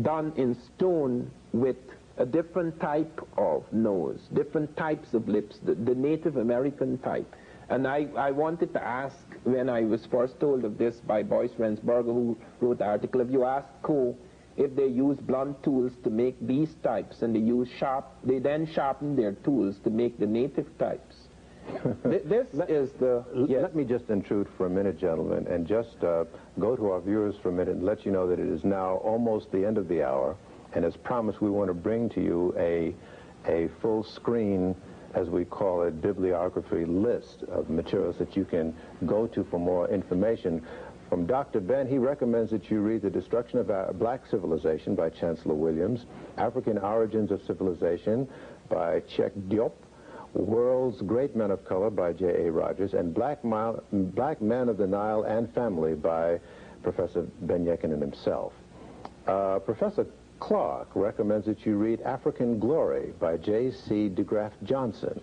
done in stone with a different type of nose, different types of lips, the Native American type. And I wanted to ask, when I was first told of this by Boyce Rensberger, who wrote the article, if you ask Coe if they use blunt tools to make these types, and they then sharpen their tools to make the native types. Let me just intrude for a minute, gentlemen, and just go to our viewers for a minute and let you know that it is now almost the end of the hour, and as promised, we want to bring to you a full screen, as we call it, bibliography list of materials that you can go to for more information. From Dr. Ben, he recommends that you read The Destruction of Black Civilization by Chancellor Williams, African Origins of Civilization by Chek Diop, World's Great Men of Color by J.A. Rogers, and Black Men of the Nile and Family by Professor Ben Jochanaan himself. Professor Clarke recommends that you read African Glory by J.C. DeGraff Johnson,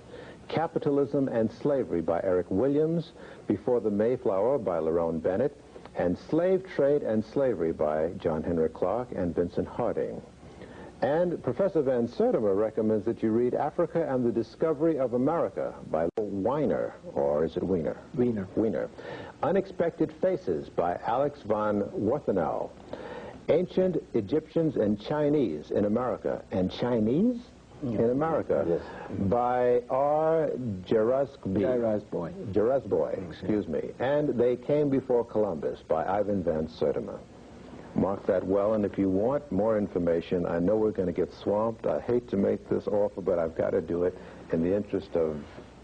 Capitalism and Slavery by Eric Williams, Before the Mayflower by Lerone Bennett, and Slave Trade and Slavery by John Henrik Clarke and Vincent Harding. And Professor Van Sertima recommends that you read Africa and the Discovery of America by Weiner, or is it Wiener? Wiener. Wiener. Unexpected Faces by Alex von Warthenau. Ancient Egyptians and Chinese in America. And Chinese in America? Yes. By R. Jarasboy, excuse me. And They Came Before Columbus by Ivan Van Sertima. Mark that well, and if you want more information, I know we're going to get swamped. I hate to make this offer, but I've got to do it in the interest of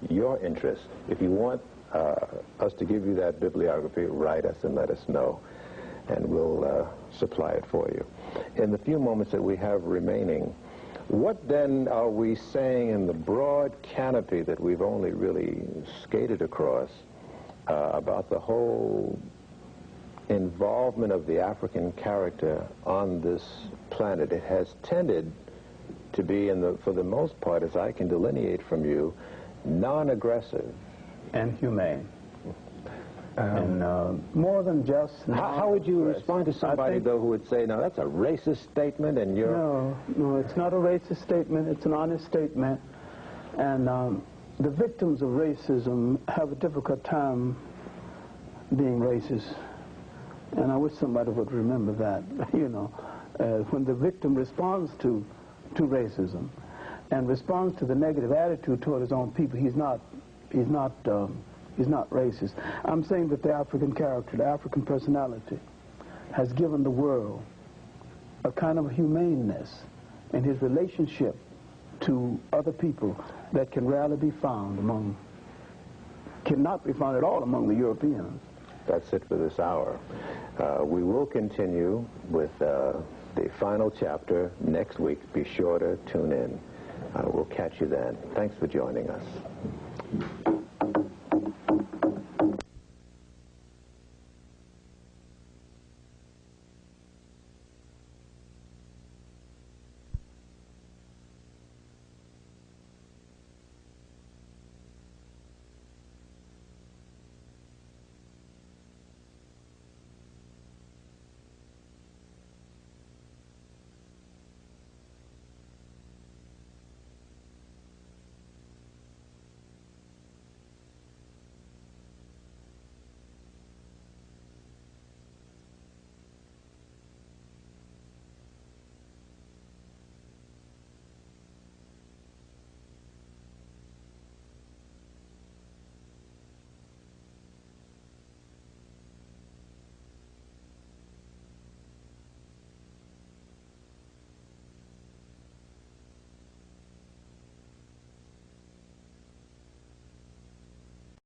your interest. If you want us to give you that bibliography, write us and let us know, and we'll supply it for you. In the few moments that we have remaining, what then are we saying in the broad canopy that we've only really skated across about the whole involvement of the African character on this planet? It has tended to be, for the most part, as I can delineate from you, non-aggressive. And humane. And more than just... How would you respond to somebody, though, who would say, no, that's a racist statement, and you're... No, it's not a racist statement. It's an honest statement. And the victims of racism have a difficult time being racist. And I wish somebody would remember that, when the victim responds to racism and responds to the negative attitude toward his own people, he's not racist. I'm saying that the African character, the African personality, has given the world a kind of humaneness in his relationship to other people that can rarely be found cannot be found at all among the Europeans. That's it for this hour. We will continue with the final chapter next week. Be sure to tune in. We'll catch you then. Thanks for joining us.